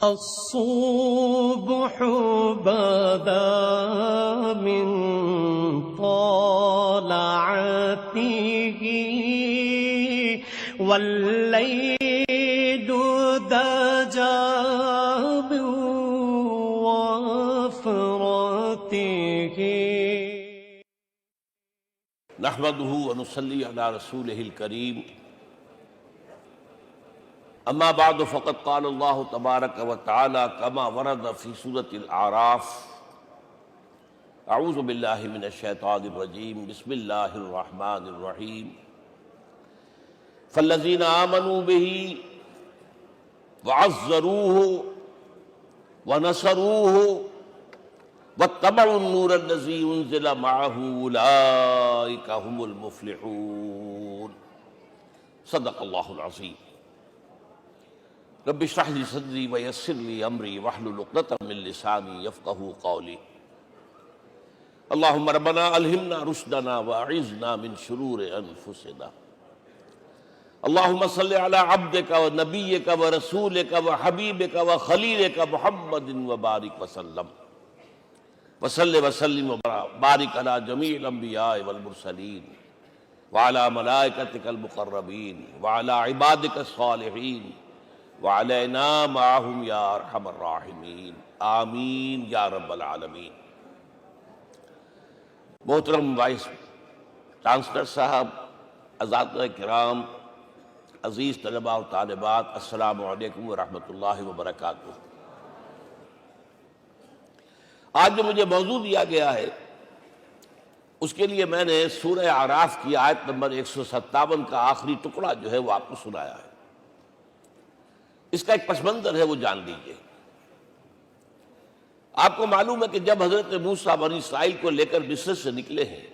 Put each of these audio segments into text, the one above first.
الصبح بدا من طلعته والليل دجى من وفرته نحمده ونصلي على رسوله الكريم اما بعد فقد قال الله تبارك وتعالى كما ورد في سورة الأعراف اعوذ بالله من الشيطان الرجيم بسم الله الرحمن الرحيم فالذين آمنوا به وعزروه ونصروه واتبعوا النور الذي انزل معه اولئك هم المفلحون صدق الله العظيم رب اشرح لي صدري ويسر لي امري واحلل عقدة من لساني يفقهوا قولي اللهم ربنا الهمنا رشدنا واعذنا من شرور انفسنا اللهم صل على عبدك ونبيك ورسولك وحبيبك وخليلك محمد وبارك وسلم وسلم وبارك على جميع الانبیاء والمرسلین وعلى ملائکتک المقربین وعلى عبادک الصالحین وعلینا معهم یا ارحم الراحمین آمین یا رب العالمین۔ محترم وائس چانسلر صاحب، اساتذہ کرام، عزیز طلباء و طالبات، السلام علیکم ورحمۃ اللہ وبرکاتہ۔ آج جو مجھے موضوع دیا گیا ہے اس کے لیے میں نے سورہ اعراف کی آیت نمبر 157 کا آخری ٹکڑا جو ہے وہ آپ کو سنایا ہے۔ اس کا ایک پس منظر ہے وہ جان لیجیے۔ آپ کو معلوم ہے کہ جب حضرت موسیٰ بنی اسرائیل کو لے کر مصر سے نکلے ہیں،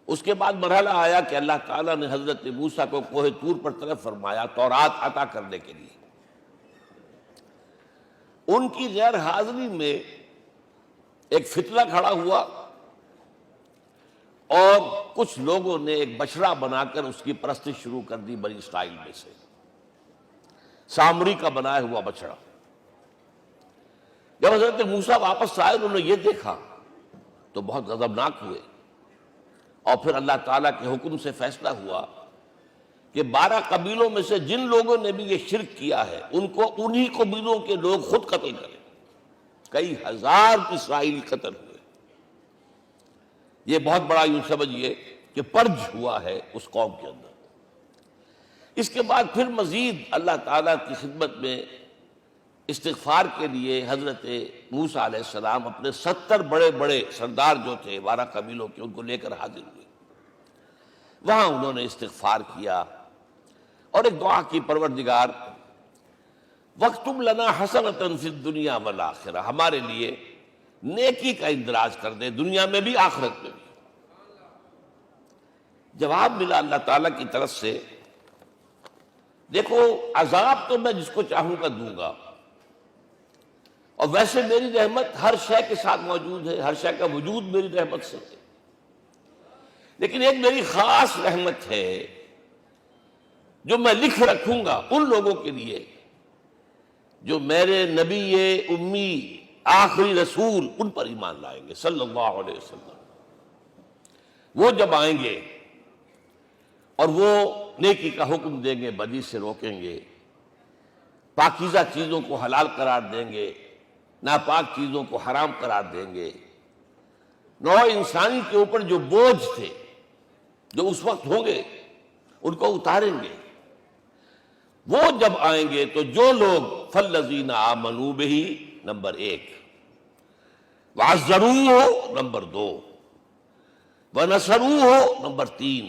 اس کے بعد مرحلہ آیا کہ اللہ تعالیٰ نے حضرت موسیٰ کو کوہ طور پر طلب فرمایا تورات عطا کرنے کے لیے۔ ان کی غیر حاضری میں ایک فتنہ کھڑا ہوا اور کچھ لوگوں نے ایک بچڑا بنا کر اس کی پرستش شروع کر دی بنی اسرائیل میں سے، سامری کا بنایا ہوا بچڑا۔ جب حضرت موسیٰ واپس آئے انہوں نے یہ دیکھا تو بہت غضبناک ہوئے، اور پھر اللہ تعالیٰ کے حکم سے فیصلہ ہوا کہ 12 قبیلوں میں سے جن لوگوں نے بھی یہ شرک کیا ہے ان کو انہی قبیلوں کے لوگ خود قتل کریں۔ کئی ہزار اسرائیلی قتل ہوئے۔ یہ بہت بڑا یوں سمجھیے کہ پرج ہوا ہے اس قوم کے اندر۔ اس کے بعد پھر مزید اللہ تعالیٰ کی خدمت میں استغفار کے لیے حضرت موسیٰ علیہ السلام اپنے 70 بڑے بڑے سردار جو تھے 12 قبیلوں کے، ان کو لے کر حاضر ہوئے۔ وہاں انہوں نے استغفار کیا اور ایک دعا کی، پروردگار وَاكْتُبْ لَنَا حَسَنَةً فِي الدُّنْيَا وَالْآخِرَةِ، ہمارے لیے نیکی کا اندراج کر دے، دنیا میں بھی آخرت میں بھی۔ جواب ملا اللہ تعالیٰ کی طرف سے، دیکھو عذاب تو میں جس کو چاہوں گا دوں گا، اور ویسے میری رحمت ہر شے کے ساتھ موجود ہے، ہر شے کا وجود میری رحمت سے ہے، لیکن ایک میری خاص رحمت ہے جو میں لکھ رکھوں گا ان لوگوں کے لیے جو میرے نبی امی آخری رسول ان پر ایمان لائیں گے صلی اللہ علیہ وسلم۔ وہ جب آئیں گے اور وہ نیکی کا حکم دیں گے، بدی سے روکیں گے، پاکیزہ چیزوں کو حلال قرار دیں گے، ناپاک چیزوں کو حرام قرار دیں گے، نوع انسانی کے اوپر جو بوجھ تھے جو اس وقت ہوں گے ان کو اتاریں گے۔ وہ جب آئیں گے تو جو لوگ فالذین آمنوا بہ نمبر 1، وعزروہ نمبر 2، ونصروہ نمبر 3،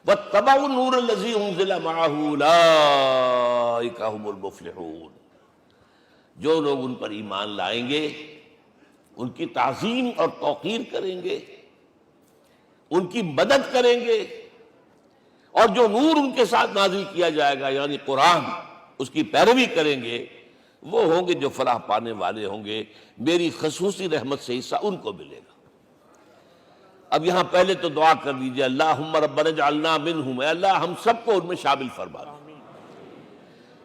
واتبعوا النور الذی انزل معہ اولئک ھم المفلحون، جو لوگ ان پر ایمان لائیں گے، ان کی تعظیم اور توقیر کریں گے، ان کی مدد کریں گے، اور جو نور ان کے ساتھ نازل کیا جائے گا یعنی قرآن، اس کی پیروی کریں گے، وہ ہوں گے جو فلاح پانے والے ہوں گے، میری خصوصی رحمت سے حصہ ان کو ملے گا۔ اب یہاں پہلے تو دعا کر لیجئے، اللہم ربنا اجعلنا منہم، اے اللہ ہم سب کو ان میں شامل فرما دے۔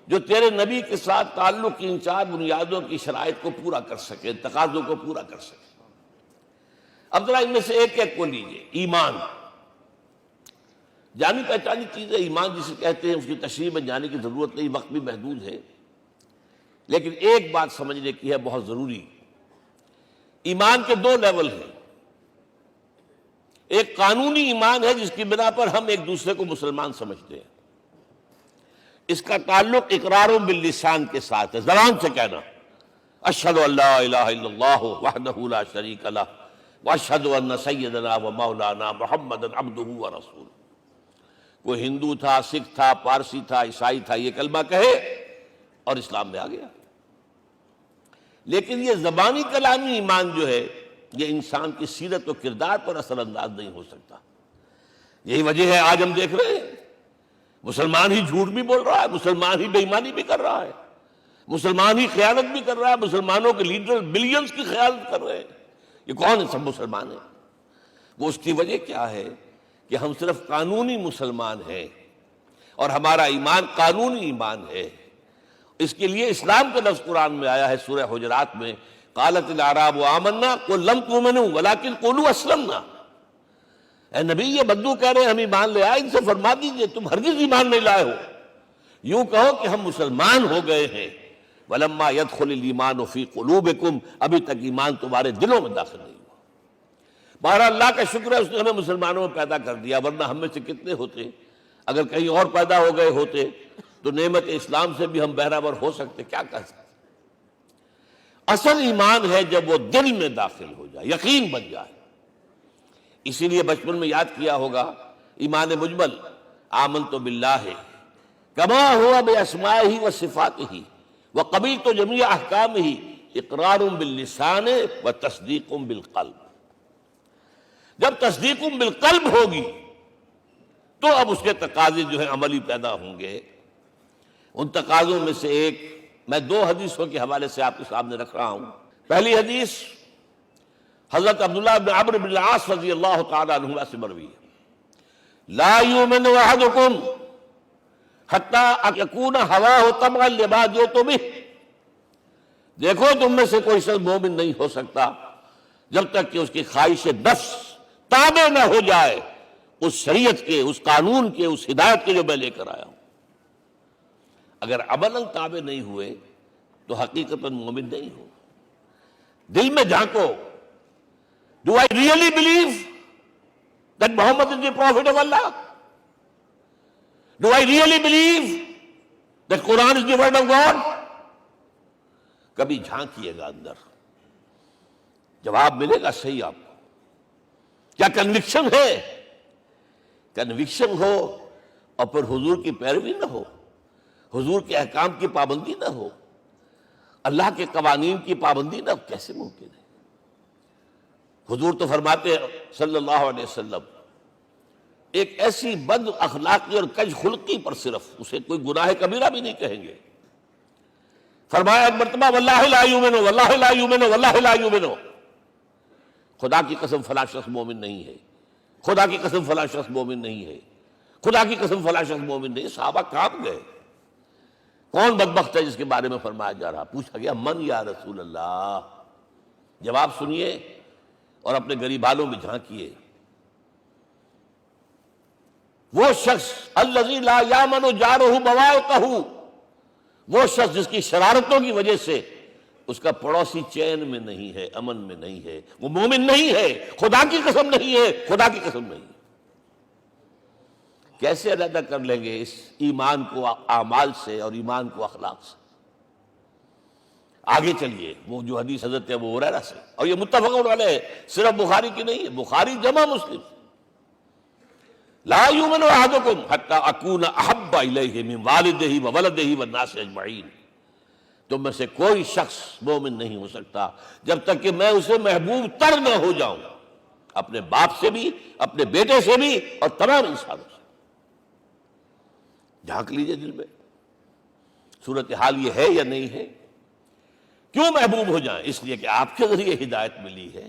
جو تیرے نبی کے ساتھ تعلق کی ان 4 بنیادوں کی شرائط کو پورا کر سکے، تقاضوں کو پورا کر سکے۔ اب ذرا ان میں سے ایک ایک کو لیجئے۔ ایمان، جانی پہچانی چیز ہے ایمان جسے کہتے ہیں، اس کی تشریح میں جانے کی ضرورت نہیں، وقت بھی محدود ہے، لیکن ایک بات سمجھنے کی ہے بہت ضروری۔ ایمان کے 2 لیول ہیں۔ ایک قانونی ایمان ہے جس کی بنا پر ہم ایک دوسرے کو مسلمان سمجھتے ہیں، اس کا تعلق اقرار باللسان کے ساتھ ہے، زبان سے کہنا اشہد ان لا الہ الا اللہ وحدہ لا شریک لہ واشہد ان سیدنا و مولانا محمدا عبدہ ورسولہ۔ کوئی ہندو تھا، سکھ تھا، پارسی تھا، عیسائی تھا، یہ کلمہ کہے اور اسلام میں آ گیا۔ لیکن یہ زبانی کلامی ایمان جو ہے یہ انسان کی سیرت و کردار پر اثر انداز نہیں ہو سکتا۔ یہی وجہ ہے آج ہم دیکھ رہے ہیں مسلمان ہی جھوٹ بھی بول رہا ہے، مسلمان ہی بے ایمانی بھی کر رہا ہے، مسلمان ہی خیانت بھی کر رہا ہے، مسلمانوں کے لیڈر بلینز کی خیانت کر رہے ہیں۔ یہ کون ہے؟ سب مسلمان ہیں۔ وہ اس کی وجہ کیا ہے کہ ہم صرف قانونی مسلمان ہیں اور ہمارا ایمان قانونی ایمان ہے۔ اس کے لیے اسلام کا لفظ قرآن میں آیا ہے سورہ حجرات میں، قالت الاعراب آمنا قل لم تؤمنوا ولکن قولوا اسلمنا۔ اے نبی، یہ بدو کہہ رہے ہیں ہم ایمان لے آئے، ان سے فرما دیجئے تم ہرگز ایمان نہیں لائے ہو، یوں کہو کہ ہم مسلمان ہو گئے ہیں۔ ولما يدخل الايمان في قلوبكم، ابھی تک ایمان تمہارے دلوں میں داخل نہیں ہوا۔ بہرحال اللہ کا شکر ہے اس نے ہمیں مسلمانوں میں پیدا کر دیا، ورنہ ہم میں سے کتنے ہوتے اگر کہیں اور پیدا ہو گئے ہوتے تو نعمت اسلام سے بھی ہم بہرہور ہو سکتے، کیا کہہ سکتے۔ اصل ایمان ہے جب وہ دل میں داخل ہو جائے، یقین بن جائے۔ اسی لیے بچپن میں یاد کیا ہوگا ایمان مجمل، آمنت باللہ کما ہوا باسمائہ وصفاتہ وقبلت جمیع احکامہ اقرار باللسان وتصدیق بالقلب۔ جب تصدیق بالقلب ہوگی تو اب اس کے تقاضے جو ہیں عملی پیدا ہوں گے۔ ان تقاضوں میں سے ایک میں 2 حدیثوں کے حوالے سے آپ کے سامنے رکھ رہا ہوں۔ پہلی حدیث حضرت عبداللہ بن عمرو بن العاص رضی اللہ تعالی عنہما سے مروی ہے، لا یؤمن احدکم حتی یکون ہواہ طبعا لما جئت بہ۔ دیکھو تم میں سے کوئی شخص مومن نہیں ہو سکتا جب تک کہ اس کی خواہش نفس تابع نہ ہو جائے اس شریعت کے، اس قانون کے، اس ہدایت کے جو میں لے کر آیا ہوں۔ اگر عملاً تابع نہیں ہوئے تو حقیقتاً مومن نہیں ہو۔ دل میں جھانکو، Do I really believe that Muhammad is the Prophet of Allah? Do I really believe that Quran is the word of God? کبھی جھانکیے گا اندر، جواب ملے گا صحیح آپ کو۔ کیا کنوکشن ہے؟ کنوکشن ہو اور پھر حضور کی پیروی نہ ہو، حضور کے احکام کی پابندی نہ ہو، اللہ کے قوانین کی پابندی نہ ہو، کیسے ممکن ہے؟ حضور تو فرماتے ہیں صلی اللہ علیہ وسلم ایک ایسی بد اخلاقی اور کج خلقی پر صرف اسے کوئی گناہ کبیرہ بھی نہیں کہیں گے۔ فرمایا ایک مرتبہ واللہ لا یؤمن واللہ لا یؤمن واللہ لا یؤمن، خدا کی قسم فلاں شخص مومن نہیں ہے، خدا کی قسم فلاں شخص مومن نہیں ہے، خدا کی قسم فلاں شخص مومن نہیں۔ صحابہ کانپ گئے، کون بدبخت ہے جس کے بارے میں فرمایا جا رہا؟ پوچھا گیا من یا رسول اللہ؟ جواب سنیے اور اپنے غریب حالوں میں جھانکیے۔ وہ شخص الذی لا یامن جارہ بوائقہ، وہ شخص جس کی شرارتوں کی وجہ سے اس کا پڑوسی چین میں نہیں ہے، امن میں نہیں ہے، وہ مومن نہیں ہے، خدا کی قسم نہیں ہے، خدا کی قسم نہیں ہے۔ کیسے علیحدہ کر لیں گے اس ایمان کو اعمال سے اور ایمان کو اخلاق سے؟ آگے چلیے، وہ جو حدیث حضرت ابو ہریرہ سے، اور یہ متفق علیہ صرف بخاری کی نہیں ہے، بخاری جمع مسلم، لا یؤمن احدکم حتی اکون احب الیہ من والدہ وولدہ والناس اجمعین۔ تم میں سے کوئی شخص مومن نہیں ہو سکتا جب تک کہ میں اسے محبوب تر نہ ہو جاؤں، اپنے باپ سے بھی، اپنے بیٹے سے بھی، اور تمام انسانوں سے۔ جھانک لیجئے دل میں، صورتحال یہ ہے یا نہیں ہے؟ کیوں محبوب ہو جائیں؟ اس لیے کہ آپ کے ذریعے ہدایت ملی ہے،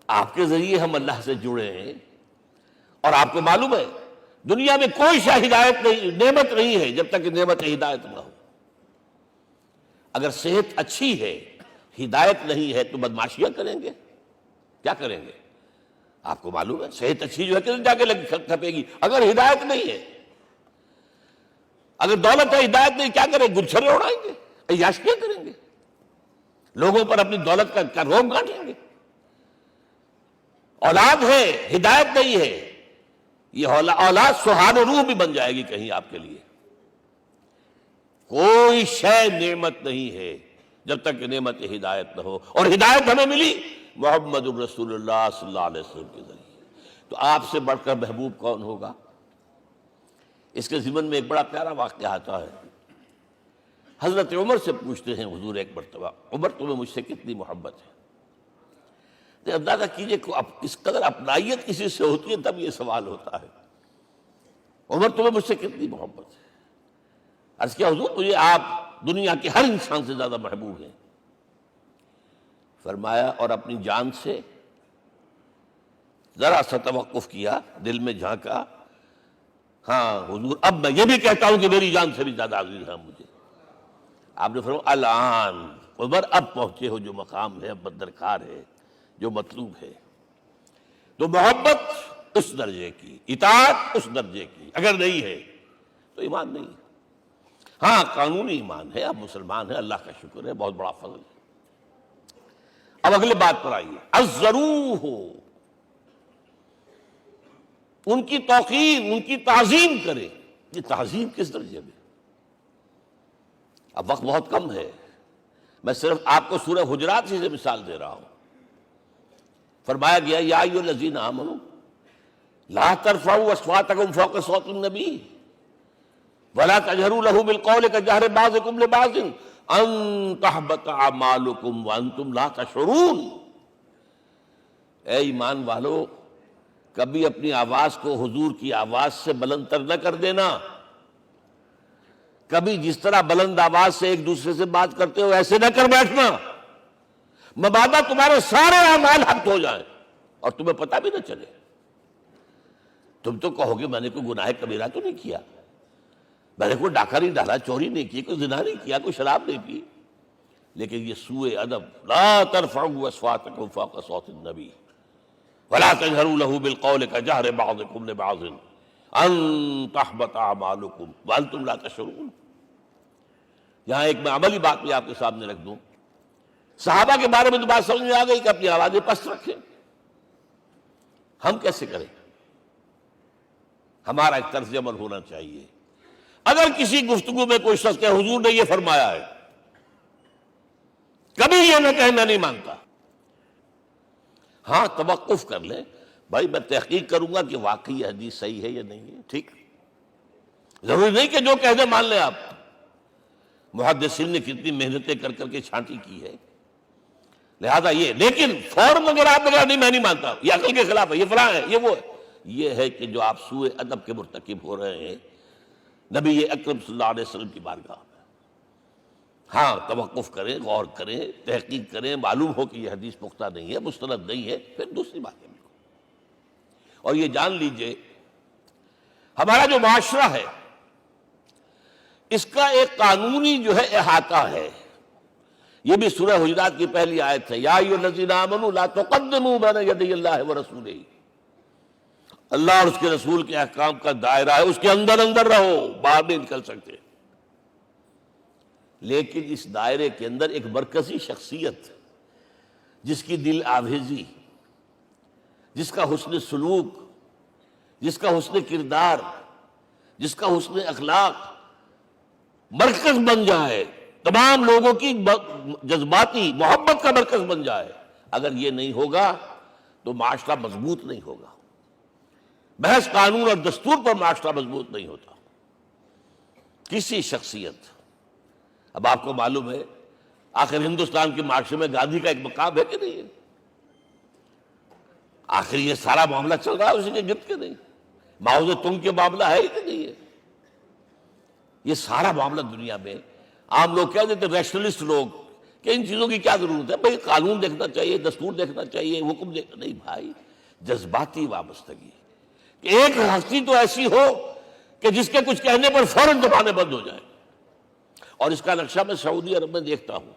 آپ کے ذریعے ہم اللہ سے جڑے ہیں، اور آپ کو معلوم ہے دنیا میں کوئی شاہ ہدایت نہیں، نعمت نہیں ہے جب تک کہ نعمت ہدایت نہ ہو۔ اگر صحت اچھی ہے، ہدایت نہیں ہے، تو بدماشیاں کریں گے، کیا کریں گے؟ آپ کو معلوم ہے صحت اچھی جو ہے کدھر جا کے کھپے گی اگر ہدایت نہیں ہے۔ اگر دولت ہے، ہدایت نہیں، کیا کریں؟ گلچھرے اڑائیں گے، عیاشیاں کریں گے، لوگوں پر اپنی دولت کا روب گانٹیں گے۔ اولاد ہے، ہدایت نہیں ہے، یہ اولاد سہان روح بھی بن جائے گی کہیں آپ کے لیے۔ کوئی شے نعمت نہیں ہے جب تک کہ نعمت ہدایت نہ ہو، اور ہدایت ہمیں ملی محمد الرسول اللہ صلی اللہ علیہ وسلم کے ذریعے۔ تو آپ سے بڑھ کر محبوب کون ہوگا؟ اس کے ضمن میں ایک بڑا پیارا واقعہ آتا ہے۔ حضرت عمر سے پوچھتے ہیں حضور ایک مرتبہ، عمر تمہیں مجھ سے کتنی محبت ہے؟ تو اندازہ کیجئے کہ اس قدر اپنائیت کسی سے ہوتی ہے تب یہ سوال ہوتا ہے، عمر تمہیں مجھ سے کتنی محبت ہے؟ عرض کیا حضور مجھے آپ دنیا کے ہر انسان سے زیادہ محبوب ہیں۔ فرمایا اور اپنی جان سے؟ ذرا سا توقف کیا، دل میں جھانکا، ہاں حضور اب میں یہ بھی کہتا ہوں کہ میری جان سے بھی زیادہ عزیز ہے مجھے۔ آپ نے فرمایا الان عمر اب پہنچے ہو جو مقام ہے، اب درکار ہے، جو مطلوب ہے۔ تو محبت اس درجے کی، اطاعت اس درجے کی اگر نہیں ہے تو ایمان نہیں ہے۔ ہاں قانونی ایمان ہے، اب مسلمان ہے، اللہ کا شکر ہے، بہت بڑا فضل ہے۔ اب اگلے بات پر آئیے، الضروح، ان کی توقیر، ان کی تعظیم کرے۔ یہ تعظیم کس درجے میں؟ اب وقت بہت کم ہے، میں صرف آپ کو سورہ حجرات سے مثال دے رہا ہوں۔ فرمایا گیا یا ایھا الذین آمنوا لا ترفعوا اصواتکم فوق صوت النبی ولا تجہروا لہ بالقول کجہر بعضکم لبعض ان تحبط اعمالکم وانتم لا تشعرون۔ اے ایمان والو، کبھی اپنی آواز کو حضور کی آواز سے بلند تر نہ کر دینا۔ کبھی جس طرح بلند آواز سے ایک دوسرے سے بات کرتے ہو ایسے نہ کر بیٹھنا، مبادا تمہارے سارے اعمال حق ہو جائیں اور تمہیں پتہ بھی نہ چلے۔ تم تو کہو گے میں نے کوئی گناہ کبیرہ تو نہیں کیا، میں نے کوئی ڈاکہ نہیں ڈالا، چوری نہیں کی، کوئی زنا نہیں کیا، کوئی شراب نہیں پی، لیکن یہ سوء ادب لا ترفعوا اصواتکم فوق صوت النبی ولا تجہروا لہ بالقول کجہر بعضکم لبعض ان تحبط اعمالکم وانتم لا تشعرون۔ یہاں ایک میں عملی بات بھی آپ کے سامنے رکھ دوں، صحابہ کے بارے میں تو بات سمجھ میں آ گئی کہ اپنی آوازیں پست رکھیں، ہم کیسے کریں؟ ہمارا ایک طرز عمل ہونا چاہیے۔ اگر کسی گفتگو میں کوئی شخص کہ حضور نے یہ فرمایا ہے، کبھی یہ نہ کہے میں نہیں مانتا، ہاں توقف کر لیں، بھائی میں تحقیق کروں گا کہ واقعی یہ حدیث صحیح ہے یا نہیں ہے، ٹھیک، ضروری نہیں کہ جو کہہ دے مان لیں آپ۔ محدثین نے کتنی محنتیں کر کر کے چھانٹی کی ہے، لہذا یہ، لیکن فوراً اگر آپ نے نہیں میں نہیں مانتا، یہ عقل کے خلاف ہے، یہ فلاں ہے، یہ وہ ہے، یہ ہے کہ جو آپ سوء ادب کے مرتکب ہو رہے ہیں نبی اکرم صلی اللہ علیہ وسلم کی بارگاہ میں۔ ہاں توقف کریں، غور کریں، تحقیق کریں، معلوم ہو کہ یہ حدیث پختہ نہیں ہے، مستند نہیں ہے، پھر دوسری بات ہے۔ اور یہ جان لیجئے ہمارا جو معاشرہ ہے اس کا ایک قانونی جو ہے احاطہ ہے، یہ بھی سورہ حجرات کی پہلی آیت ہے، یا ایھا الذین آمنوا لا تقدموا بین یدی اللہ ورسولہ۔ اللہ اور اس کے رسول کے احکام کا دائرہ ہے، اس کے اندر اندر رہو، باہر نہیں نکل سکتے۔ لیکن اس دائرے کے اندر ایک مرکزی شخصیت جس کی دل آویزی، جس کا حسن سلوک، جس کا حسن کردار، جس کا حسن اخلاق مرکز بن جائے، تمام لوگوں کی جذباتی محبت کا مرکز بن جائے، اگر یہ نہیں ہوگا تو معاشرہ مضبوط نہیں ہوگا۔ محض قانون اور دستور پر معاشرہ مضبوط نہیں ہوتا۔ کسی شخصیت، اب آپ کو معلوم ہے آخر ہندوستان کے معاشرے میں گاندھی کا ایک مقام ہے کہ نہیں ہے؟ آخر یہ سارا معاملہ چل رہا ہے اسی کے گرد کے نہیں؟ ماؤ زے تنگ کے معاملہ ہے ہی کہ نہیں ہے؟ یہ سارا معاملہ دنیا میں عام لوگ کہہ دیتے، ریشنلسٹ لوگ، کہ ان چیزوں کی کیا ضرورت ہے، بھائی قانون دیکھنا چاہیے، دستور دیکھنا چاہیے، حکم دیکھنا نہیں، بھائی جذباتی وابستگی، کہ ایک ہستی تو ایسی ہو کہ جس کے کچھ کہنے پر فوراً زبانیں بند ہو جائیں، اور اس کا نقشہ میں سعودی عرب میں دیکھتا ہوں،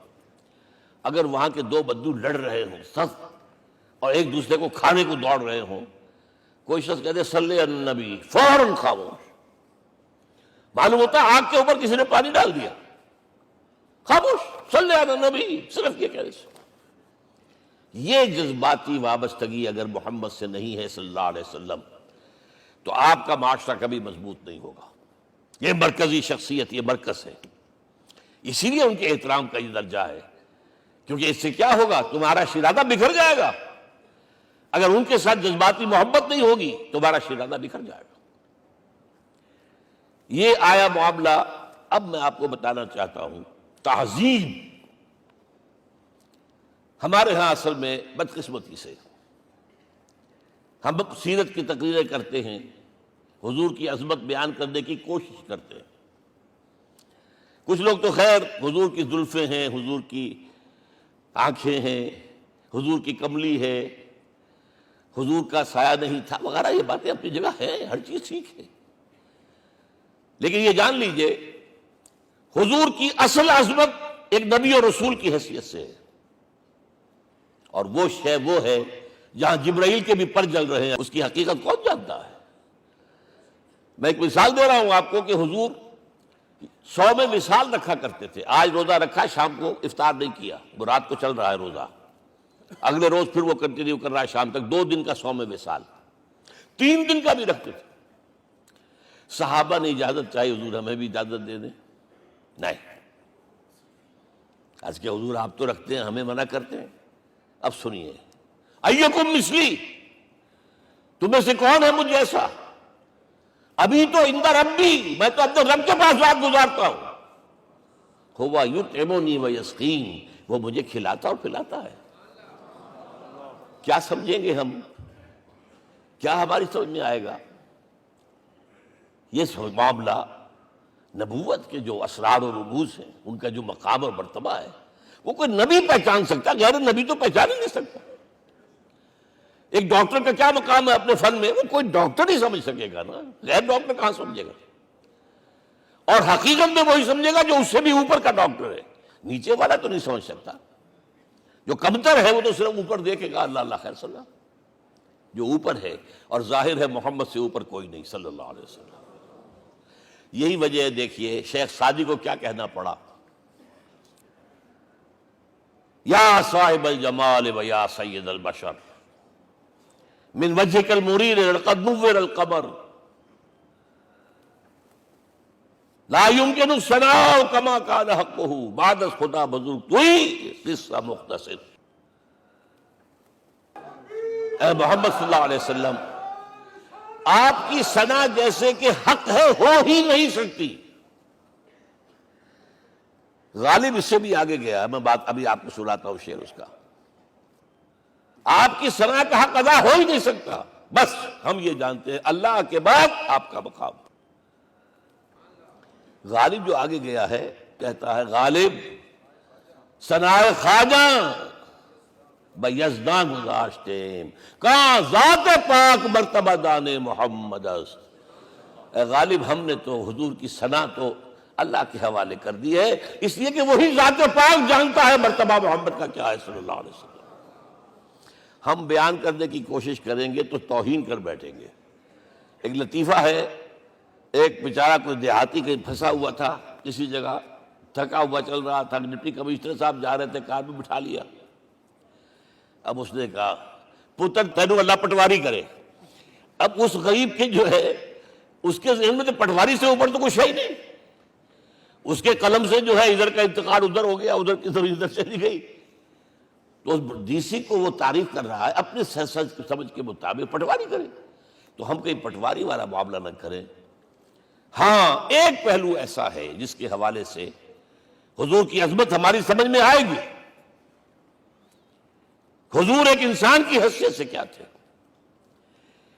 اگر وہاں کے دو بدو لڑ رہے ہوں سخت اور ایک دوسرے کو کھانے کو دوڑ رہے ہوں، کوئی شخص کہتے صلی علی النبی، فوراً خاموش. معلوم ہوتا ہے آگ کے اوپر کسی نے پانی ڈال دیا، خاموش، صلی علی النبی، صرف یہ کہنے سے. یہ جذباتی وابستگی اگر محمد سے نہیں ہے صلی اللہ علیہ وسلم تو آپ کا معاشرہ کبھی مضبوط نہیں ہوگا. یہ مرکزی شخصیت، یہ مرکز ہے، اسی لیے ان کے احترام کا یہ درجہ ہے، کیونکہ اس سے کیا ہوگا، تمہارا شیرازہ بکھر جائے گا. اگر ان کے ساتھ جذباتی محبت نہیں ہوگی تمہارا شیرازہ بکھر جائے گا. یہ آیا معاملہ. اب میں آپ کو بتانا چاہتا ہوں تہذیب. ہمارے ہاں اصل میں بدقسمتی سے ہم سیرت کی تقریریں کرتے ہیں، حضور کی عظمت بیان کرنے کی کوشش کرتے ہیں. کچھ لوگ تو خیر حضور کی زلفیں ہیں، حضور کی آنکھیں ہیں، حضور کی کملی ہے، حضور کا سایہ نہیں تھا وغیرہ، یہ باتیں اپنی جگہ ہیں، ہر چیز ٹھیک ہے. لیکن یہ جان لیجئے حضور کی اصل عظمت ایک نبی اور رسول کی حیثیت سے ہے، اور وہ شے وہ ہے جہاں جبرائیل کے بھی پر جل رہے ہیں، اس کی حقیقت کون جانتا ہے. میں ایک مثال دے رہا ہوں آپ کو کہ حضور 100 میں مثال رکھا کرتے تھے. آج روزہ رکھا، شام کو افطار نہیں کیا، وہ رات کو چل رہا ہے روزہ، اگلے روز پھر وہ کنٹینیو کر رہا ہے شام تک. 2 دن کا 100 میں مثال، 3 دن کا بھی رکھتے تھے. صحابہ نے اجازت چاہی، حضور ہمیں بھی اجازت دے دیں. نہیں، آج کے حضور آپ تو رکھتے ہیں، ہمیں منع کرتے ہیں. اب سنیے، ایکم مثلی، تمہیں سے کون ہے مجھ جیسا؟ ابھی تو عند ربی، میں تو اپنے رب کے پاس رات گزارتا ہوں. ہوا یطعمنی ویسقین، وہ مجھے کھلاتا اور پلاتا ہے. کیا سمجھیں گے ہم؟ کیا ہماری سمجھ میں آئے گا؟ یہ معاملہ نبوت کے جو اسرار اور رموز ہیں، ان کا جو مقام اور مرتبہ ہے، وہ کوئی نبی پہچان سکتا، غیر نبی تو پہچان ہی نہیں سکتا. ایک ڈاکٹر کا کیا مقام ہے اپنے فن میں، وہ کوئی ڈاکٹر ہی سمجھ سکے گا نا، غیر ڈاکٹر کہاں سمجھے گا؟ اور حقیقت میں وہی سمجھے گا جو اس سے بھی اوپر کا ڈاکٹر ہے. نیچے والا تو نہیں سمجھ سکتا. جو کمتر ہے وہ تو صرف اوپر دیکھے گا، اللہ اللہ خیر صلی اللہ. جو اوپر ہے اور ظاہر ہے محمد سے اوپر کوئی نہیں صلی اللہ علیہ وسلم. یہی وجہ ہے، دیکھیے شیخ سعدی کو کیا کہنا پڑا، یا صاحب الجمال و یا سید البشر من وجهك المرير لقد نور القمر لا يمكن الثناء كما كان حقه بعد از خدا بزرگ توئی قصہ مختصر. اے محمد صلی اللہ علیہ وسلم، آپ کی ثنا جیسے کہ حق ہے ہو ہی نہیں سکتی. غالب اس سے بھی آگے گیا ہے، میں بات ابھی آپ کو سناتا ہوں شعر اس کا. آپ کی ثنا کا حق ادا ہو ہی نہیں سکتا، بس ہم یہ جانتے ہیں اللہ کے بعد آپ کا مقام. غالب جو آگے گیا ہے کہتا ہے، غالب ثنائے خواجہ بیزداں گزاشتیم کہاں ذات پاک مرتبہ دان محمد است. اے غالب، ہم نے تو حضور کی ثنا تو اللہ کے حوالے کر دی ہے، اس لیے کہ وہی ذات پاک جانتا ہے مرتبہ محمد کا کیا ہے صلی اللہ علیہ وسلم. ہم بیان کرنے کی کوشش کریں گے تو توہین کر بیٹھیں گے. ایک لطیفہ ہے، ایک بیچارہ کوئی دیہاتی کہیں پھنسا ہوا تھا کسی جگہ، تھکا ہوا چل رہا تھا، ڈپٹی کمشنر صاحب جا رہے تھے، کار میں بٹھا لیا. اب اس نے کہا، پتر تینوں اللہ پٹواری کرے. اب اس غریب کے جو ہے اس کے ذہن میں تو پٹواری سے اوپر تو کچھ ہے ہی نہیں. اس کے قلم سے جو ہے ادھر کا انتقال ادھر ہو گیا، ادھر کی ادھر چلی گئی. تو ڈی سی کو وہ تعریف کر رہا ہے اپنے سمجھ کے مطابق، پٹواری کرے. تو ہم کہیں پٹواری والا معاملہ نہ کریں. ہاں، ایک پہلو ایسا ہے جس کے حوالے سے حضور کی عظمت ہماری سمجھ میں آئے گی. حضور ایک انسان کی حیثیت سے کیا تھے،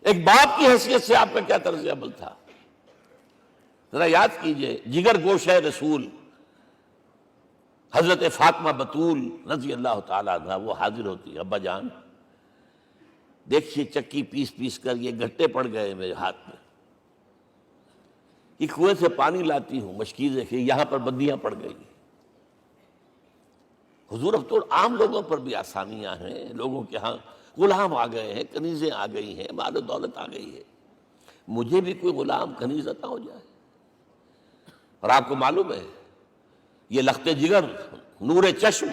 ایک باپ کی حیثیت سے آپ کا کیا طرز عمل تھا. ذرا یاد کیجئے، جگر گوشہ رسول حضرت فاطمہ بطول رضی اللہ تعالیٰ عنہ وہ حاضر ہوتی ہے، ابا جان دیکھیے چکی پیس پیس کر یہ گھٹے پڑ گئے میرے ہاتھ میں. کہ کنویں سے پانی لاتی ہوں، مشکیزیں کہ یہاں پر بندیاں پڑ گئی۔ حضور اب تو عام لوگوں پر بھی آسانیاں ہیں، لوگوں کے ہاں غلام آ گئے ہیں، کنیزیں آ گئی ہیں، مال و دولت آ گئی ہے، مجھے بھی کوئی غلام کنیز عطا ہو جائے۔ اور آپ کو معلوم ہے یہ لخت جگر، نور چشم،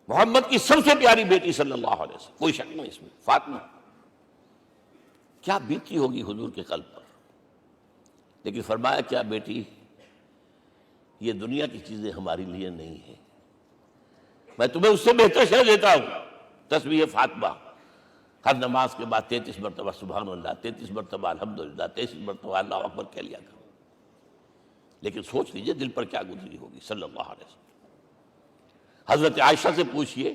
محمد کی سب سے پیاری بیٹی صلی اللہ علیہ وسلم، کوئی شک نہیں اس میں، فاطمہ، کیا بیتی ہوگی حضور کے قلب پر۔ لیکن فرمایا کیا بیٹی، یہ دنیا کی چیزیں ہمارے لیے نہیں ہیں، میں تمہیں اس سے بہتر شے دیتا ہوں، تسبیح فاطمہ، ہر نماز کے بعد 33 مرتبہ سبحان اللہ، 33 مرتبہ الحمدللہ، 33 مرتبہ اللہ اکبر کہہ لیا کرو۔ لیکن سوچ لیجئے دل پر کیا گزری ہوگی صلی اللہ علیہ وسلم۔ حضرت عائشہ سے پوچھئے،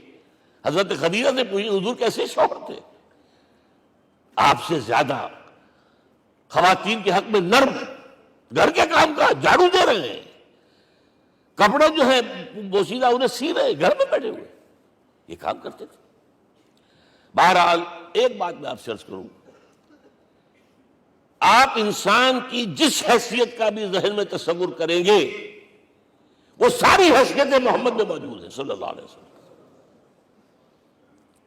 حضرت خدیجہ سے پوچھئے، حضور کیسے شوہر تھے؟ آپ سے زیادہ خواتین کے حق میں نرم، گھر کے کام کا جھاڑو دے رہے ہیں، کپڑے جو ہیں بوسیدہ انہیں سی رہے، گھر میں بیٹھے ہوئے، یہ کام کرتے تھے۔ بہرحال ایک بات میں آپ سے عرض کروں، آپ انسان کی جس حیثیت کا بھی ذہن میں تصور کریں گے وہ ساری حیثیتیں محمد میں موجود ہیں صلی اللہ علیہ وسلم۔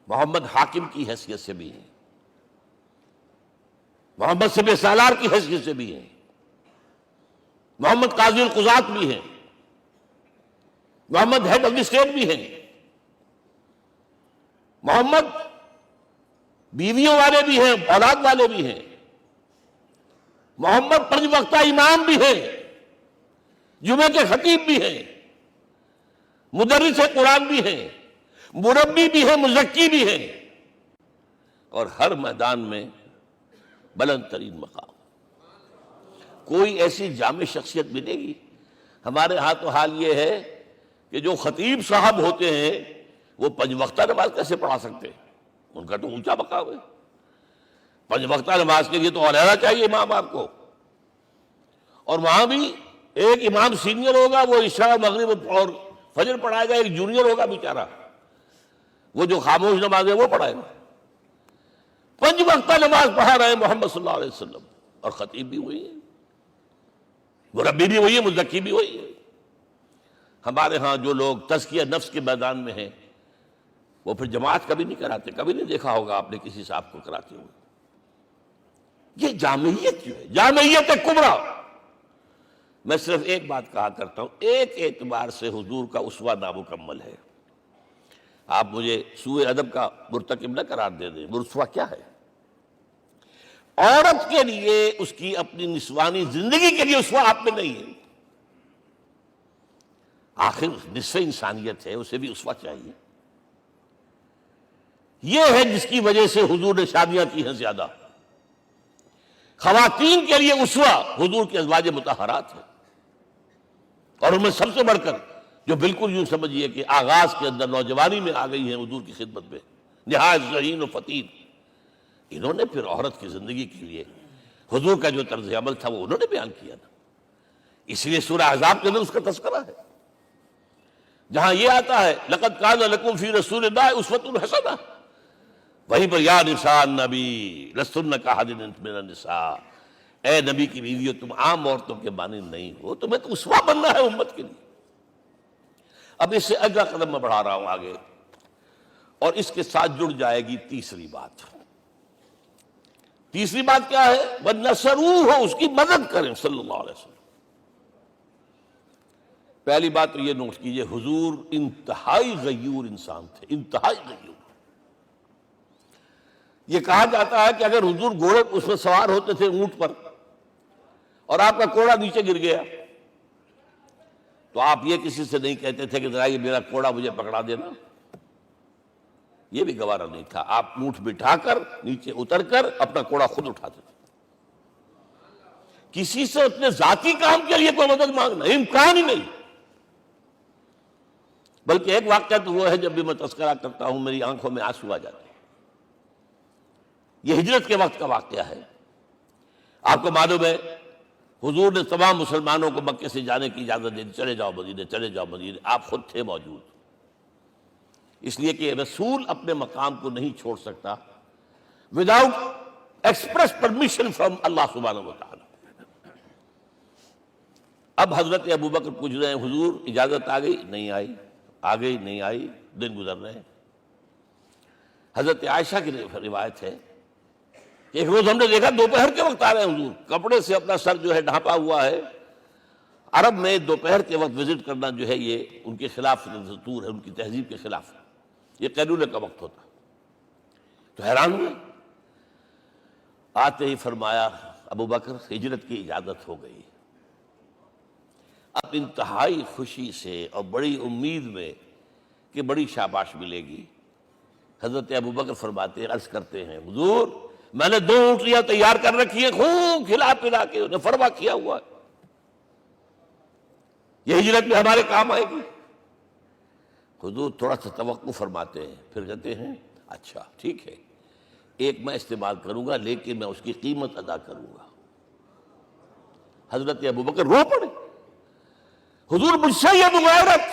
محمد حاکم کی حیثیت سے بھی ہیں، محمد سب سالار کی حیثیت سے بھی ہیں، محمد قاضی القضات بھی ہیں، محمد ہیڈ آف دی اسٹیٹ بھی ہیں، محمد بیویوں والے بھی ہیں، اولاد والے بھی ہیں، محمد 5 وقتہ امام بھی ہیں، جمعے کے خطیب بھی ہیں، مدرس قرآن بھی ہیں، مربی بھی ہیں، مزکی بھی ہیں، اور ہر میدان میں بلند ترین مقام۔ کوئی ایسی جامع شخصیت ملے گی؟ ہمارے ہاں تو حال یہ ہے کہ جو خطیب صاحب ہوتے ہیں وہ 5 وقتہ نماز کیسے پڑھا سکتے ہیں؟ ان کا تو اونچا مقام ہے، 5 وقتہ نماز کے لیے تو علیحدہ چاہیے امام آپ کو، اور وہاں بھی ایک امام سینئر ہوگا، وہ عشاء مغرب اور فجر پڑھائے گا، ایک جونیئر ہوگا بیچارہ، وہ جو خاموش نماز ہے وہ پڑھائے گا۔ 5 وقتہ نماز پڑھا رہے ہیں محمد صلی اللہ علیہ وسلم، اور خطیب بھی وہی ہے، مربی بھی وہی ہے، مزکی بھی وہی ہے۔ ہمارے ہاں جو لوگ تزکیہ نفس کے میدان میں ہیں وہ پھر جماعت کبھی نہیں کراتے، کبھی نہیں دیکھا ہوگا آپ نے کسی صاحب کو کراتے ہوئے۔ یہ جامعیت جو ہے، جامعیت کبریٰ، میں صرف ایک بات کہا کرتا ہوں، ایک اعتبار سے حضور کا اسوہ نامکمل ہے۔ آپ مجھے سوء ادب کا مرتکب نہ قرار دے دیں، اسوہ کیا ہے؟ عورت کے لیے اس کی اپنی نسوانی زندگی کے لیے اسوہ آپ میں نہیں ہے، آخر نصف انسانیت ہے، اسے بھی اسوہ چاہیے۔ یہ ہے جس کی وجہ سے حضور نے شادیاں کی ہیں زیادہ۔ خواتین کے لیے اسوہ حضور کے ازواج مطہرات ہیں، اور ان میں سب سے بڑھ کر جو بالکل یوں سمجھیے کہ آغاز کے اندر نوجوانی میں آ گئی ہیں حضور کی خدمت میں، نہایت ذہین و فطین، انہوں نے پھر عورت کی زندگی کے لیے حضور کا جو طرز عمل تھا وہ انہوں نے بیان کیا نا۔ اس لیے سورہ احزاب کے اندر اس کا تذکرہ ہے، جہاں یہ آتا ہے لقد کان لکم فی رسول اللہ اسوۃ حسنہ، وہیں پر یا نساء النبی لستن کاحد من النساء، اے نبی کی بیویوں تم عام عورتوں کے مانند نہیں ہو، تمہیں تو اسوہ بننا ہے امت کے لیے۔ اب اس سے اگلا قدم میں بڑھا رہا ہوں آگے، اور اس کے ساتھ جڑ جائے گی تیسری بات۔ تیسری بات کیا ہے؟ وَنَصَرُوهُ، اس کی مدد کریں صلی اللہ علیہ وسلم۔ پہلی بات تو یہ نوٹ کیجئے، حضور انتہائی غیور انسان تھے، انتہائی غیور۔ یہ کہا جاتا ہے کہ اگر حضور گھوڑے اس میں سوار ہوتے تھے اونٹ پر اور آپ کا کوڑا نیچے گر گیا تو آپ یہ کسی سے نہیں کہتے تھے کہ ذرا یہ میرا کوڑا مجھے پکڑا دینا، یہ بھی گوارا نہیں تھا، آپ اونٹ بٹھا کر نیچے اتر کر اپنا کوڑا خود اٹھاتے تھے۔ کسی سے اپنے ذاتی کام کے لیے کوئی مدد مانگنا امکان ہی نہیں۔ بلکہ ایک واقعہ تو وہ ہے جب بھی میں تذکرہ کرتا ہوں میری آنکھوں میں آنسو آ جاتے ہیں، یہ ہجرت کے وقت کا واقعہ ہے۔ آپ کو معلوم ہے حضور نے تمام مسلمانوں کو مکے سے جانے کی اجازت دے دی، چلے جاؤ مدینے، چلے جاؤ مدینے، آپ خود تھے موجود، اس لیے کہ رسول اپنے مقام کو نہیں چھوڑ سکتا وداؤٹ ایکسپریس پرمیشن فرام اللہ سبحانہ وتعالی۔ اب حضرت ابوبکر پوچھ رہے ہیں حضور اجازت آ گئی؟ نہیں آئی. آ گئی نہیں آئی، دن گزر رہے ہیں. حضرت عائشہ کی روایت ہے کہ ایک روز ہم نے دیکھا دوپہر کے وقت آ رہے ہیں حضور، کپڑے سے اپنا سر جو ہے ڈھانپا ہوا ہے. عرب میں دوپہر کے وقت وزٹ کرنا جو ہے یہ ان کے خلاف دستور ہے، ان کی تہذیب کے خلاف ہے. یہ قیلولے کا وقت ہوتا. تو حیران ہوئے. آتے ہی فرمایا ابوبکر ہجرت کی اجازت ہو گئی. اب انتہائی خوشی سے اور بڑی امید میں کہ بڑی شاباش ملے گی، حضرت ابوبکر فرماتے ہیں، عرض کرتے ہیں حضور میں نے 2 اونٹیاں تیار کر رکھی ہیں، خوب کھلا پلا کے انہیں فرما کیا ہوا ہے، یہ ہجرت میں ہمارے کام آئے گی. حضور تھوڑا سا توقع فرماتے ہیں، پھر کہتے ہیں اچھا ٹھیک ہے، ایک میں استعمال کروں گا لیکن میں اس کی قیمت ادا کروں گا. حضرت ابوبکر رو پڑے. حضور مجھ سے یہ مغایرت،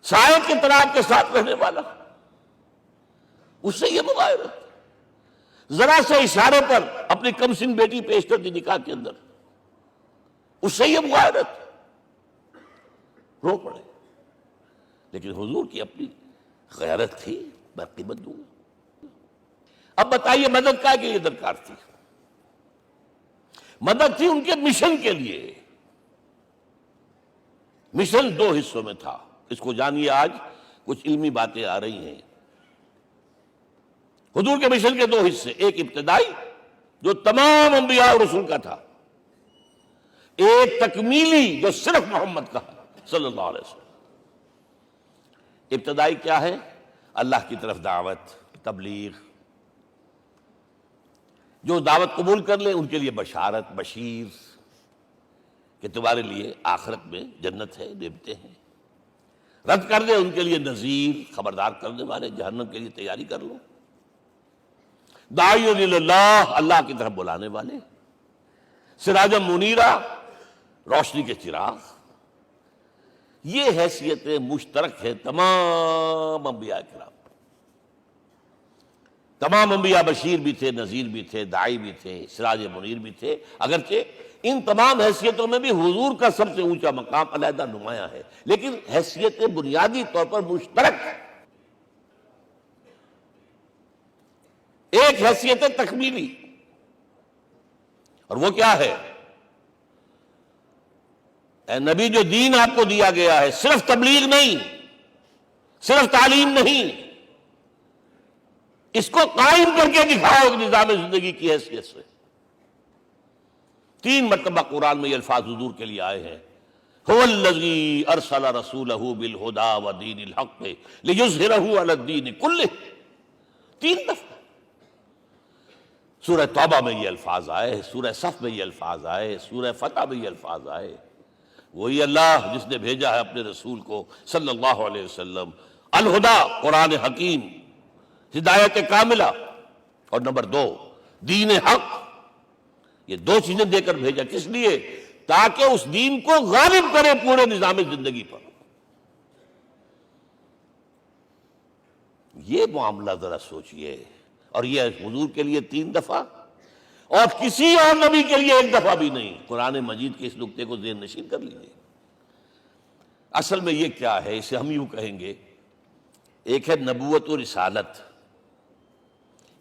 سائے کے تناب کے ساتھ رہنے والا، اس سے یہ مغایرت، ذرا سے اشارے پر اپنی کم سن بیٹی پیش کر دی نکاح کے اندر، اس سے یہ مغایرت. رو پڑے. لیکن حضور کی اپنی غیرت تھی، میں قیمت دوں گا. اب بتائیے مدد کا کہ یہ درکار تھی؟ مدد تھی ان کے مشن کے لیے. مشن 2 حصوں میں تھا. اس کو جانیے، آج کچھ علمی باتیں آ رہی ہیں. حضور کے مشن کے 2 حصے، ایک ابتدائی جو تمام انبیاء اور رسول کا تھا، ایک تکمیلی جو صرف محمد کا صلی اللہ علیہ وسلم. ابتدائی کیا ہے؟ اللہ کی طرف دعوت، تبلیغ. جو دعوت قبول کر لیں ان کے لیے بشارت، بشیر کہ تمہارے لیے آخرت میں جنت ہے، نعمتیں ہیں. رد کر دیں ان کے لیے نذیر، خبردار کرنے والے، جہنم کے لیے تیاری کر لو. داعی اللہ، اللہ کی طرف بلانے والے. سراجا منیرا، روشنی کے چراغ. یہ حیثیتیں مشترک ہیں تمام انبیاء کرام. تمام انبیاء بشیر بھی تھے، نذیر بھی تھے، داعی بھی تھے، سراج منیر بھی تھے. اگرچہ ان تمام حیثیتوں میں بھی حضور کا سب سے اونچا مقام علیحدہ نمایاں ہے، لیکن حیثیتیں بنیادی طور پر مشترک. ایک حیثیت تکمیلی، اور وہ کیا ہے؟ اے نبی جو دین آپ کو دیا گیا ہے، صرف تبلیغ نہیں، صرف تعلیم نہیں، اس کو قائم کر کے دکھاؤ نظام زندگی کی حیثیت سے. 3 مرتبہ قرآن میں یہ الفاظ حضور کے لیے آئے ہیں، هو الذی ارسل رسولہ بالہدی ودین الحق لیظہرہ علی الدین کلہ. 3 دفعہ سورہ توبہ میں یہ الفاظ آئے، سورہ صف میں یہ الفاظ آئے، سورہ فتح میں یہ الفاظ آئے. وہی اللہ جس نے بھیجا ہے اپنے رسول کو صلی اللہ علیہ وسلم، الہدا قرآن حکیم، ہدایت کاملہ، اور نمبر 2 دین حق. یہ 2 چیزیں دے کر بھیجا. کس لیے؟ تاکہ اس دین کو غالب کرے پورے نظام زندگی پر. یہ معاملہ ذرا سوچئے. اور یہ حضور کے لیے 3 دفعہ، اور کسی اور نبی کے لیے 1 دفعہ بھی نہیں. قرآن مجید کے اس نقطے کو ذہن نشین کر لیجیے. اصل میں یہ کیا ہے؟ اسے ہم یوں کہیں گے، ایک ہے نبوت و رسالت،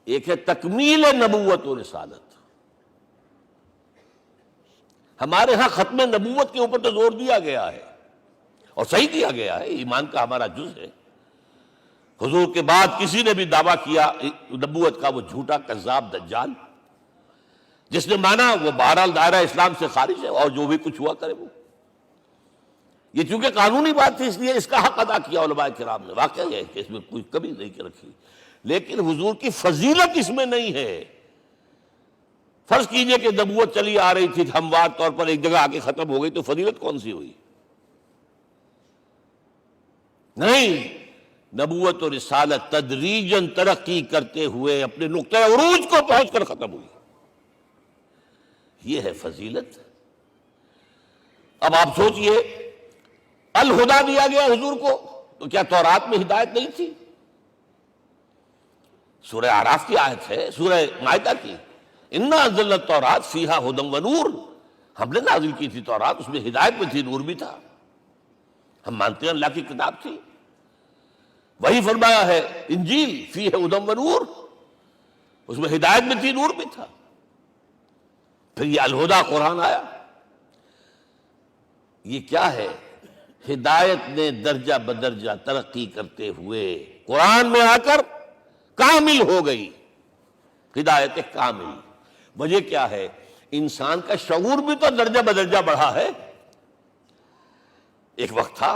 ایک ہے تکمیل نبوت و رسالت. ہمارے ہاں ختم نبوت کے اوپر تو زور دیا گیا ہے، اور صحیح دیا گیا ہے، ایمان کا ہمارا جز ہے. حضور کے بعد کسی نے بھی دعویٰ کیا نبوت کا، وہ جھوٹا، کذاب، دجال. جس نے مانا وہ بہرحال دائرہ اسلام سے خارج ہے، اور جو بھی کچھ ہوا کرے وہ. یہ چونکہ قانونی بات تھی اس لیے اس کا حق ادا کیا علماء کرام نے. واقعہ یہ ہے کہ اس میں کوئی کمی نہیں رکھی، لیکن حضور کی فضیلت اس میں نہیں ہے. فرض کیجئے کہ نبوت چلی آ رہی تھی ہموار طور پر، ایک جگہ آ کے ختم ہو گئی، تو فضیلت کون سی ہوئی؟ نہیں، نبوت و رسالت تدریجاً ترقی کرتے ہوئے اپنے نقطۂ عروج کو پہنچ کر ختم ہوئی. یہ ہے فضیلت. اب آپ سوچئے، الہدا دیا گیا حضور کو، تو کیا تورات میں ہدایت نہیں تھی؟ سورہ اعراف کی آیت ہے، سورہ مائدہ کی، انا انزلنا التوراۃ فیہا ھدی ونور. ہم نے نازل کی تھی تورات، اس میں ہدایت بھی تھی، نور بھی تھا، ہم مانتے ہیں اللہ کی کتاب تھی۔ وہی فرمایا ہے انجیل فیہ ھدی و نور، اس میں ہدایت بھی تھی، نور بھی تھا۔ پھر یہ الہدیٰ قرآن آیا، یہ کیا ہے؟ ہدایت نے درجہ بدرجہ ترقی کرتے ہوئے قرآن میں آ کر کامل ہو گئی، ہدایت کامل۔ وجہ کیا ہے؟ انسان کا شعور بھی تو درجہ بدرجہ بڑھا ہے۔ ایک وقت تھا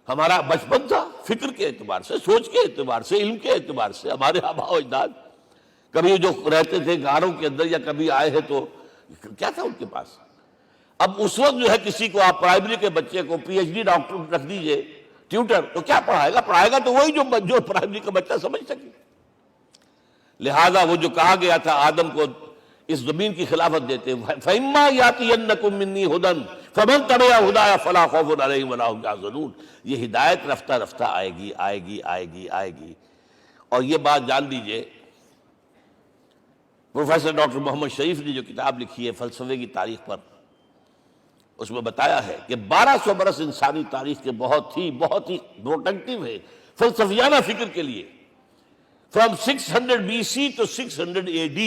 ہمارا بچپن تھا، فکر کے اعتبار سے، سوچ کے اعتبار سے، علم کے اعتبار سے، ہمارے آباء و اجداد کبھی جو رہتے تھے غاروں کے اندر یا کبھی آئے ہیں تو کیا تھا ان کے پاس؟ اب اس وقت جو ہے کسی کو آپ پرائمری کے بچے کو پی ایچ ڈی ڈاکٹر رکھ دیجئے ٹیوٹر، تو کیا پڑھائے گا؟ پڑھائے گا تو وہی جو پرائمری کا بچہ سمجھ سکے۔ لہذا وہ جو کہا گیا تھا آدم کو اس زمین کی خلافت دیتے، فَإِمَّا يَأْتِيَنَّكُم مِّنِّي هُدًى فَمَن تَبِعَ هُدَايَ فَلَا خَوْفٌ عَلَيْهِمْ وَلَا هُمْ يَحْزَنُونَ۔ یہ ہدایت رفتہ رفتہ آئے گی آئے گی آئے گی آئے گی۔ اور یہ بات جان لیجئے، پروفیسر ڈاکٹر محمد شریف نے جو کتاب لکھی ہے فلسفے کی تاریخ پر، اس میں بتایا ہے کہ 1200 برس انسانی تاریخ کے بہت ہی پروڈکٹیو ہے فلسفیانہ فکر کے لیے۔ From 600 BC to 600 AD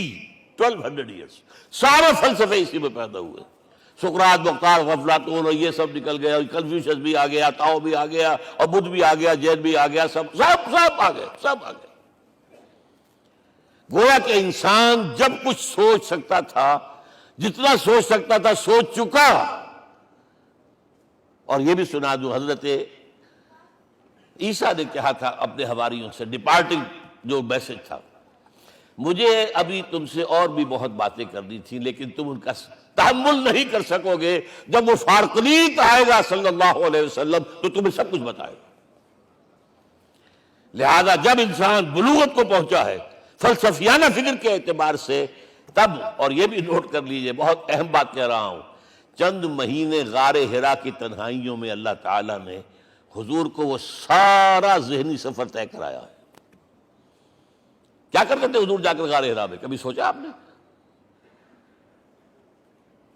1200 years سارے فلسفے اسی میں پیدا ہوئے۔ سقراط، بختار، افلاطون اور یہ سب نکل گئے، اور کنفیوشس بھی آ گیا، تاؤ بھی آ گیا، اور بدھ بھی آ گیا، جین بھی آ گیا، سب آ گئے، سب آ گئے۔ گویا کہ انسان جب کچھ سوچ سکتا تھا، جتنا سوچ سکتا تھا سوچ چکا۔ اور یہ بھی سنا دوں، حضرت عیسیٰ نے کہا تھا اپنے حواریوں سے، ڈپارٹنگ جو میسج تھا، مجھے ابھی تم سے اور بھی بہت باتیں کرنی تھی لیکن تم ان کا تحمل نہیں کر سکو گے، جب وہ فارقلیت آئے گا صلی اللہ علیہ وسلم تو تمہیں سب کچھ بتائے گا۔ لہذا جب انسان بلوغت کو پہنچا ہے فلسفیانہ فکر کے اعتبار سے، تب، اور یہ بھی نوٹ کر لیجئے، بہت اہم بات کہہ رہا ہوں، چند مہینے غار حرا کی تنہائیوں میں اللہ تعالیٰ نے حضور کو وہ سارا ذہنی سفر طے کرایا ہے۔ کیا کرتے تھے حضور جا کر غار حرا میں؟ کبھی سوچا آپ نے؟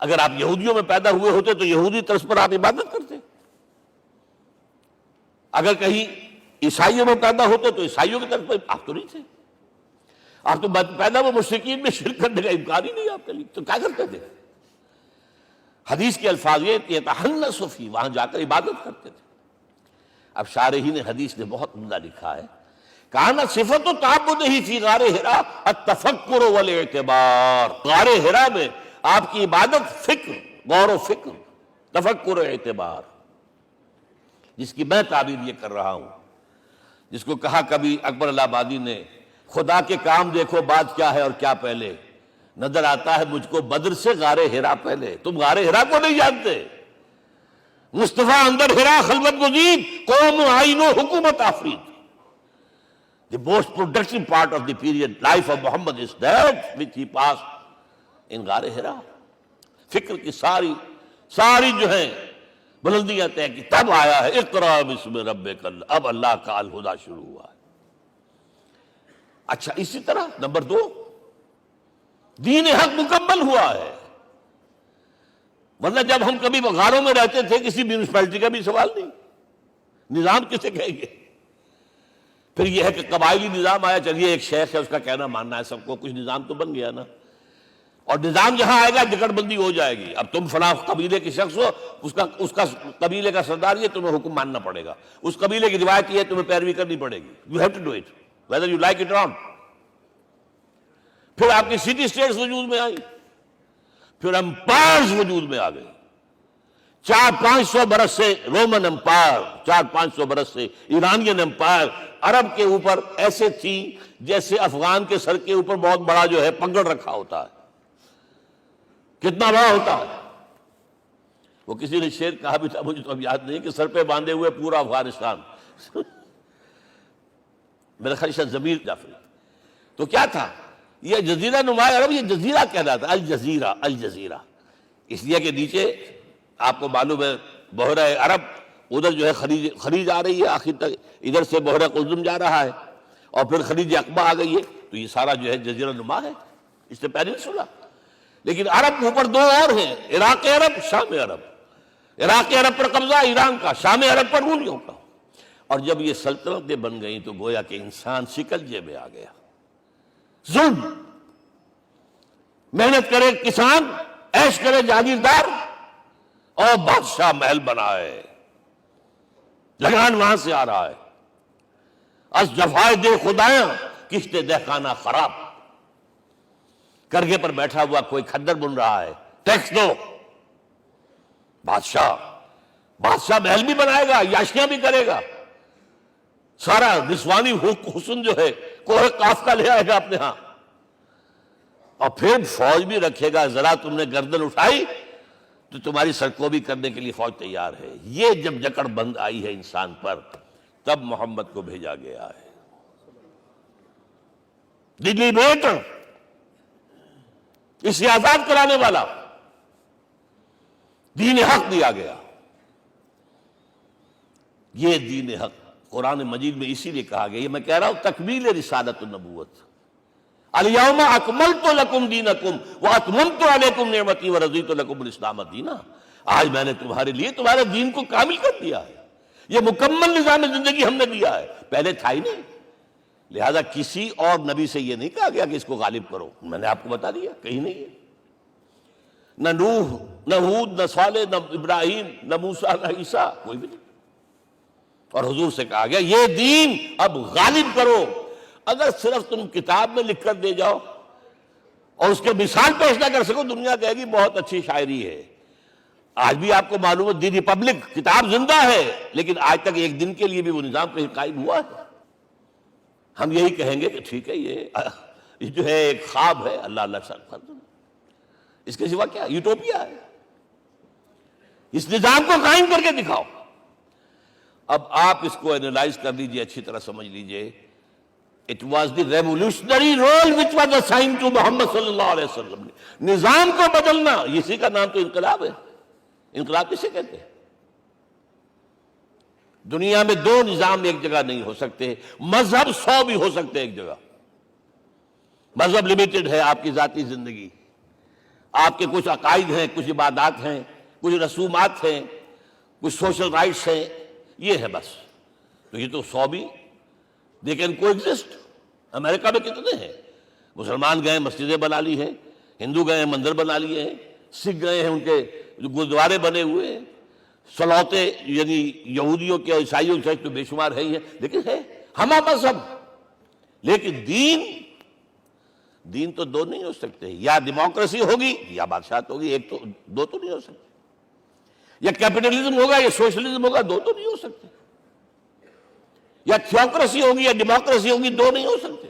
اگر آپ یہودیوں میں پیدا ہوئے ہوتے تو یہودی طرز پر آپ عبادت کرتے، اگر کہیں عیسائیوں میں پیدا ہوتے تو عیسائیوں کی طرف پر آپ تو نہیں تھے، آپ تو پیدا وہ مشرکین میں شرک کرنے کا امکان ہی نہیں آپ کے لیے، تو کیا کرتے تھے؟ حدیث کے الفاظ یہ یتحنث فی، وہاں جا کر عبادت کرتے تھے۔ اب شارحین حدیث نے بہت عمدہ لکھا ہے، کانا صفت و تعبد ہی فی غار حرا التفکر والاعتبار۔ غار حرا میں آپ کی عبادت فکر، غور و فکر، تفکر و اعتبار، جس کی میں تعبیر یہ کر رہا ہوں، جس کو کہا کبھی اکبر اللہ آبادی نے، خدا کے کام دیکھو بعد کیا ہے اور کیا پہلے، نظر آتا ہے مجھ کو بدر سے غار حرا پہلے۔ تم غار حرا کو نہیں جانتے؟ مصطفیٰ اندر حرا خلوت گزید، قوم آئین و حکومت آفرید۔ The most productive part of the period life of Muhammad is that which he passed in غار حرا۔ فکر کی ساری جو ہیں بلندیاں طے کی، تب آیا ہے اقرا بسم ربک، اب اللہ کا الہدیٰ شروع ہوا ہے۔ اچھا، اسی طرح نمبر 2، دین حق مکمل ہوا ہے۔ ورنہ جب ہم کبھی غاروں میں رہتے تھے کسی میونسپلٹی کا بھی سوال نہیں، نظام کسے کہیں گے؟ پھر یہ ہے کہ قبائلی نظام آیا، چلیے ایک شیخ ہے اس کا کہنا ماننا ہے سب کو، کچھ نظام تو بن گیا نا۔ اور نظام جہاں آئے گا جکڑ بندی ہو جائے گی، اب تم فلاں قبیلے کے شخص ہو، اس کا قبیلے کا سردار یہ، تمہیں حکم ماننا پڑے گا، اس قبیلے کی روایت یہ ہے، تمہیں پیروی کرنی پڑے گی، you have to do it whether you like it or not. پھر آپ کی سٹی اسٹیٹس وجود میں آئی، پھر امپائرز وجود میں آ گئے۔ 400-500 برس سے رومن امپائر، 400-500 برس سے ایرانین امپائر عرب کے اوپر ایسے تھی جیسے افغان کے سر کے اوپر بہت بڑا جو ہے پگڑ رکھا ہوتا ہے۔ کتنا بڑا ہوتا ہے؟ وہ کسی نے شعر کہا بھی تھا، مجھے تو اب یاد نہیں، کہ سر پہ باندھے ہوئے پورا افغانستان۔ میرا خیال ہے ضمیر جعفری۔ تو کیا تھا یہ جزیرہ نما عرب؟ یہ جزیرہ کہلاتا ہے، الجزیرہ، الجزیرہ، اس لیے کہ نیچے آپ کو معلوم ہے بحیرہ عرب، ادھر جو ہے خلیج آ رہی ہے آخر تک، ادھر سے بحیرہ قلزم جا رہا ہے، اور پھر خلیج عقبہ آ گئی ہے، تو یہ سارا جو ہے جزیرہ نما ہے، اس سے پیننسولا۔ لیکن عرب اوپر دو اور ہیں، عراق عرب، شام عرب۔ عراق عرب پر قبضہ ایران کا، شام عرب پر رومیوں کا۔ اور جب یہ سلطنتیں بن گئیں تو گویا کہ انسان شکنجے میں آ گیا۔ ظلم، محنت کرے کسان، عیش کرے جاگیردار، اور بادشاہ محل بنائے، لگان وہاں سے آ رہا ہے۔ از جفائے دے خدایاں کشتے دہ خانہ خراب۔ کرگے پر بیٹھا ہوا کوئی کھدر بن رہا ہے، ٹیکس دو۔ بادشاہ محل بھی بنائے گا، یاشیاں بھی کرے گا، سارا نسوانی حسن جو ہے کوہ قاف کا لے آئے گا اپنے ہاں، اور پھر فوج بھی رکھے گا۔ ذرا تم نے گردن اٹھائی تو تمہاری سرکوبی کرنے کے لیے فوج تیار ہے۔ یہ جب جکڑ بند آئی ہے انسان پر، تب محمد کو بھیجا گیا ہے۔ دلی بیٹ، اسے آزاد کرانے والا، دین حق دیا گیا۔ یہ دین حق قرآن مجید میں اسی لیے کہا گیا، یہ میں کہہ رہا ہوں تکمیل رسالت النبوت۔ الیوم اکملت لکم دینکم واتممت علیکم نعمتی ورضیت لکم الاسلام دینا۔ آج میں نے تمہارے لیے تمہارے دین کو کامل کر دیا ہے، یہ مکمل نظام زندگی ہم نے دیا ہے، پہلے تھا ہی نہیں۔ لہذا کسی اور نبی سے یہ نہیں کہا گیا کہ اس کو غالب کرو، میں نے آپ کو بتا دیا کہیں نہیں ہے۔ نہ نوح، نہ ہود، نہ صالح، نہ ابراہیم، نہ موسیٰ، نہ عیسیٰ، کوئی بھی نہیں۔ اور حضور سے کہا گیا یہ دین اب غالب کرو۔ اگر صرف تم کتاب میں لکھ کر دے جاؤ اور اس کے مثال پیش نہ کر سکو، دنیا کہے گی بہت اچھی شاعری ہے۔ آج بھی آپ کو معلوم ہے دی ریپبلک کتاب زندہ ہے، لیکن آج تک ایک دن کے لیے بھی وہ نظام پہ قائم ہوا ہے۔ ہم یہی کہیں گے کہ ٹھیک ہے، یہ جو ہے ایک خواب ہے، اللہ اللہ سر، اس کے سوا کیا یوٹوپیا ہے۔ اس نظام کو قائم کر کے دکھاؤ۔ اب آپ اس کو اینالائز کر لیجئے، اچھی طرح سمجھ لیجئے۔ It was the revolutionary role which was assigned to محمد صلی اللہ علیہ وسلم۔ نظام کو بدلنا، اسی کا نام تو انقلاب ہے۔ انقلاب کسے کہتے ہیں؟ دنیا میں دو نظام ایک جگہ نہیں ہو سکتے، مذہب 100 بھی ہو سکتے ایک جگہ۔ مذہب لمیٹڈ ہے، آپ کی ذاتی زندگی، آپ کے کچھ عقائد ہیں، کچھ عبادات ہیں، کچھ رسومات ہیں، کچھ سوشل رائٹس ہیں، یہ ہے بس۔ تو یہ تو 100 بھی دے کین کو ایگزسٹ۔ امریکہ میں کتنے ہیں؟ مسلمان گئے مسجدیں بنا لی ہیں، ہندو گئے مندر بنا لیے ہیں، سکھ گئے ہیں ان کے گردوارے بنے ہوئے ہیں، سلوتے یعنی یہودیوں کے عیسائیوں کے تو بے شمار ہے ہی ہے، لیکن ہے ہم مذہب۔ لیکن دین تو دو نہیں ہو سکتے، یا ڈیموکریسی ہوگی یا بادشاہت ہوگی، ایک تو دو تو نہیں ہو سکتے۔ یا کیپٹلزم ہوگا یا سوشلزم ہوگا، دو تو نہیں ہو سکتے۔ یا تھیوکریسی ہوگی یا ڈیموکریسی ہوگی، دو نہیں ہو سکتے۔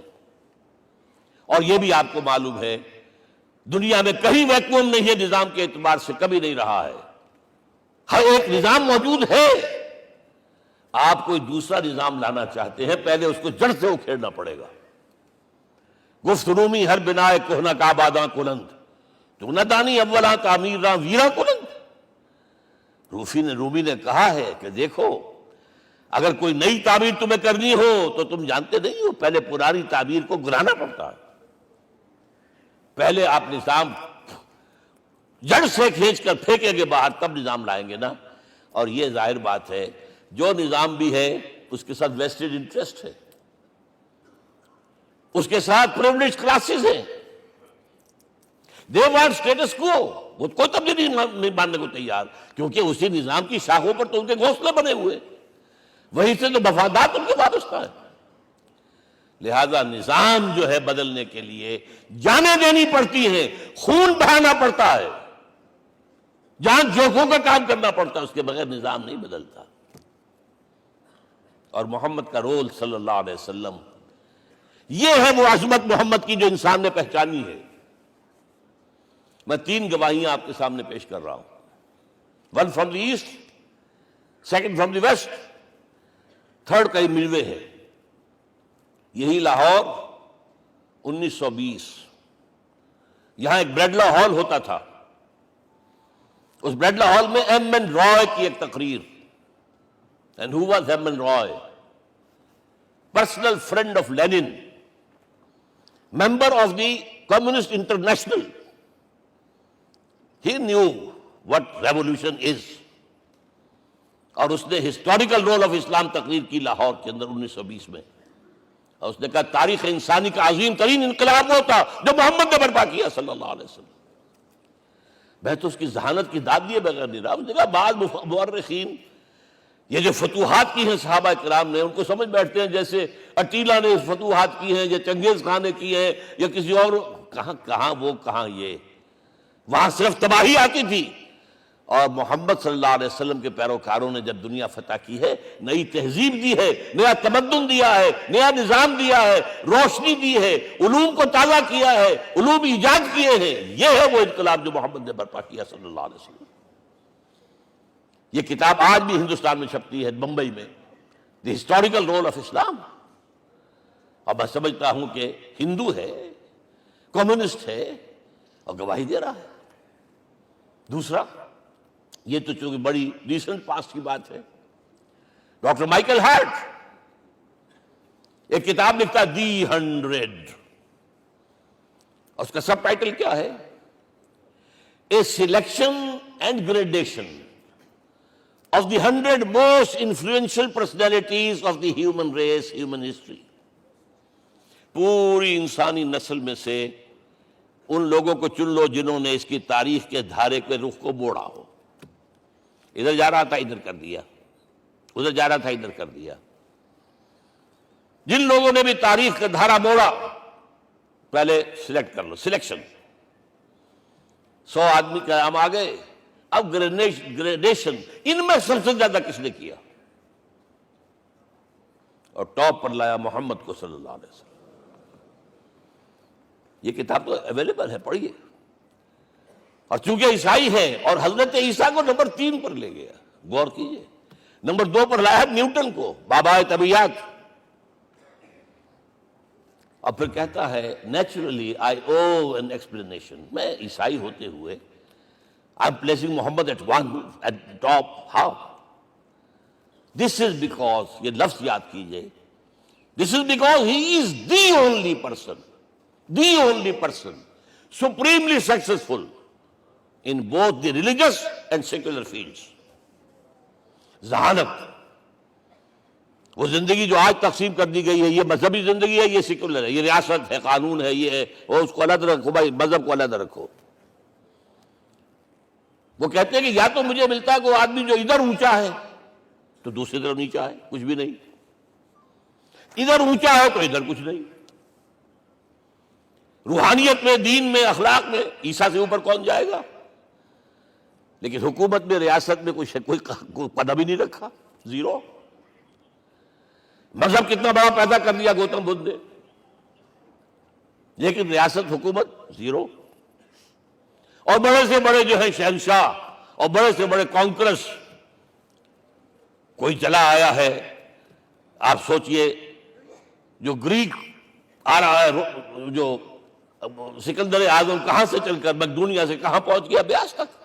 اور یہ بھی آپ کو معلوم ہے دنیا میں کہیں ویکیوم نہیں ہے، نظام کے اعتبار سے کبھی نہیں رہا ہے، ہر ایک نظام موجود ہے۔ آپ کوئی دوسرا نظام لانا چاہتے ہیں، پہلے اس کو جڑ سے اکھیڑنا پڑے گا۔ گفت رومی ہر بنائے کوہنا کا آباداں کنند، تو نہ دانی اولاں تعمیر راں ویراں کنند۔ رومی نے کہا ہے کہ دیکھو، اگر کوئی نئی تعمیر تمہیں کرنی ہو تو تم جانتے نہیں ہو پہلے پرانی تعمیر کو گرانا پڑتا ہے۔ پہلے آپ نظام جڑ سے کھینچ کر پھینکیں گے باہر، تب نظام لائیں گے نا۔ اور یہ ظاہر بات ہے جو نظام بھی ہے اس کے ساتھ ویسٹڈ انٹرسٹ ہے، اس کے ساتھ پریولیج کلاسز ہیں، دے وانٹ اسٹیٹس کو، وہ کوئی تبدیلی نہیں ماننے کو تیار، کیونکہ اسی نظام کی شاخوں پر تو ان کے گھونسلے بنے ہوئے، وہیں سے تو مفادات ان کے وابستہ ہیں۔ لہذا نظام جو ہے بدلنے کے لیے جانیں دینی پڑتی ہیں، خون بہانا پڑتا ہے، جان جوکھوں کا کام کرنا پڑتا ہے، اس کے بغیر نظام نہیں بدلتا۔ اور محمد کا رول صلی اللہ علیہ وسلم، یہ ہے وہ عظمت محمد کی جو انسان نے پہچانی ہے۔ میں 3 گواہیاں آپ کے سامنے پیش کر رہا ہوں، 1 from the east, 2 from the west, 3 کئی ملوے ہے۔ یہی لاہور 1920، یہاں ایک بریڈلا ہال ہوتا تھا، اس بریڈلا ہال میں ایم این رائے کی ایک تقریر۔ And who was M. N. Roy? Personal friend of Lenin, member of the Communist International, He knew what revolution is. اور اس نے ہسٹوریکل رول آف اسلام تقریر کی لاہور کے اندر 1920 میں، اور اس نے کہا تاریخ انسانی کا عظیم ترین انقلاب وہ تھا جو محمد نے برپا کیا صلی اللہ علیہ وسلم۔ میں تو اس کی ذہانت کی داد دیے بغیر نہیں رہا۔ اس نے کہا بعض مورخین یہ جو فتوحات کی ہیں صحابہ کرام نے، ان کو سمجھ بیٹھتے ہیں جیسے اٹیلا نے فتوحات کی ہیں یا چنگیز خان نے کی ہیں یا کسی اور، کہاں وہ کہاں یہ، وہاں صرف تباہی آتی تھی، اور محمد صلی اللہ علیہ وسلم کے پیروکاروں نے جب دنیا فتح کی ہے، نئی تہذیب دی ہے، نیا تمدن دیا ہے، نیا نظام دیا ہے، روشنی دی ہے، علوم کو تازہ کیا ہے، علوم ایجاد کیے ہیں، یہ ہے وہ انقلاب جو محمد نے برپا کیا صلی اللہ علیہ وسلم۔ یہ کتاب آج بھی ہندوستان میں چھپتی ہے، بمبئی میں، دی ہسٹوریکل رول آف اسلام، اور میں سمجھتا ہوں کہ ہندو ہے، کمیونسٹ ہے، اور گواہی دے رہا ہے۔ دوسرا، یہ تو چونکہ بڑی ریسنٹ پاسٹ کی بات ہے، ڈاکٹر مائیکل ہارٹ ایک کتاب لکھتا ہے دی 100، اور اس کا سب ٹائٹل کیا ہے؟ A selection and gradation of the 100 most influential personalities of the human race, human history۔ پوری انسانی نسل میں سے ان لوگوں کو چن لو جنہوں نے اس کی تاریخ کے دھارے کے رخ کو موڑا ہو۔ ادھر جا رہا تھا ادھر کر دیا، ادھر جا رہا تھا ادھر کر دیا۔ جن لوگوں نے بھی تاریخ کا دھارا موڑا، پہلے سلیکٹ کر لو، سلیکشن۔ 100 آدمی کا نام آ گئے، اب گریڈیشن، ان میں سب سے زیادہ کس نے کیا، اور ٹاپ پر لایا محمد کو صلی اللہ علیہ وسلم۔ یہ کتاب تو اویلیبل ہے، پڑھیے۔ اور چونکہ عیسائی ہے اور حضرت عیسیٰ کو نمبر 3 پر لے گیا، غور کیجئے، نمبر 2 پر لایا نیوٹن کو، بابائے طبیعیات، اور پھر کہتا ہے naturally I O an explanation. میں عیسائی ہوتے ہوئے I'm placing Muhammad at top. How? This is because, یہ لفظ یاد کیجئے، this is because he is the only person supremely successful in both the religious and secular fields۔ ذہانت، وہ زندگی جو آج تقسیم کر دی گئی ہے، یہ مذہبی زندگی ہے، یہ سیکولر ہے، یہ ریاست ہے، قانون ہے، یہ ہے، وہ اس کو علیحدہ رکھو بھائی، مذہب کو علیحدہ رکھو۔ وہ کہتے ہیں کہ یا تو مجھے ملتا ہے کہ وہ آدمی جو ادھر اونچا ہے تو دوسری طرف نیچا ہے، کچھ بھی نہیں، ادھر اونچا ہے تو ادھر کچھ نہیں۔ روحانیت میں، دین میں، اخلاق میں عیسیٰ سے اوپر کون جائے گا؟ لیکن حکومت میں، ریاست میں کوئی قدم ہی نہیں رکھا، زیرو۔ مذہب کتنا بڑا پیدا کر دیا گوتم بدھ نے، لیکن ریاست، حکومت زیرو۔ اور بڑے سے بڑے جو ہے شہنشاہ اور بڑے سے بڑے کانکرس، کوئی چلا آیا ہے، آپ سوچئے جو گریک آ رہا ہے، جو سکندر اعظم کہاں سے چل کر مقدونیہ سے کہاں پہنچ گیا؟ بیاس تک۔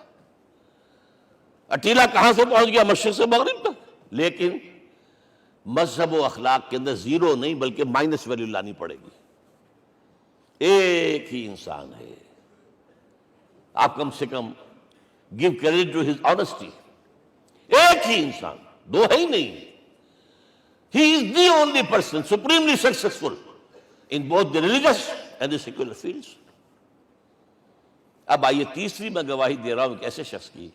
اٹیلا کہاں سے پہنچ گیا؟ مشرق سے مغرب تک۔ لیکن مذہب و اخلاق کے اندر زیرو نہیں بلکہ مائنس ویلیو لانی پڑے گی۔ ایک ہی انسان ہے، آپ کم سے کم give credit to his honesty۔ ایک ہی انسان، دو ہے ہی نہیں۔ He is the only person supremely successful in both the religious and the secular fields۔ اب آئیے تیسری میں گواہی دے رہا ہوں ایک ایسے شخص کی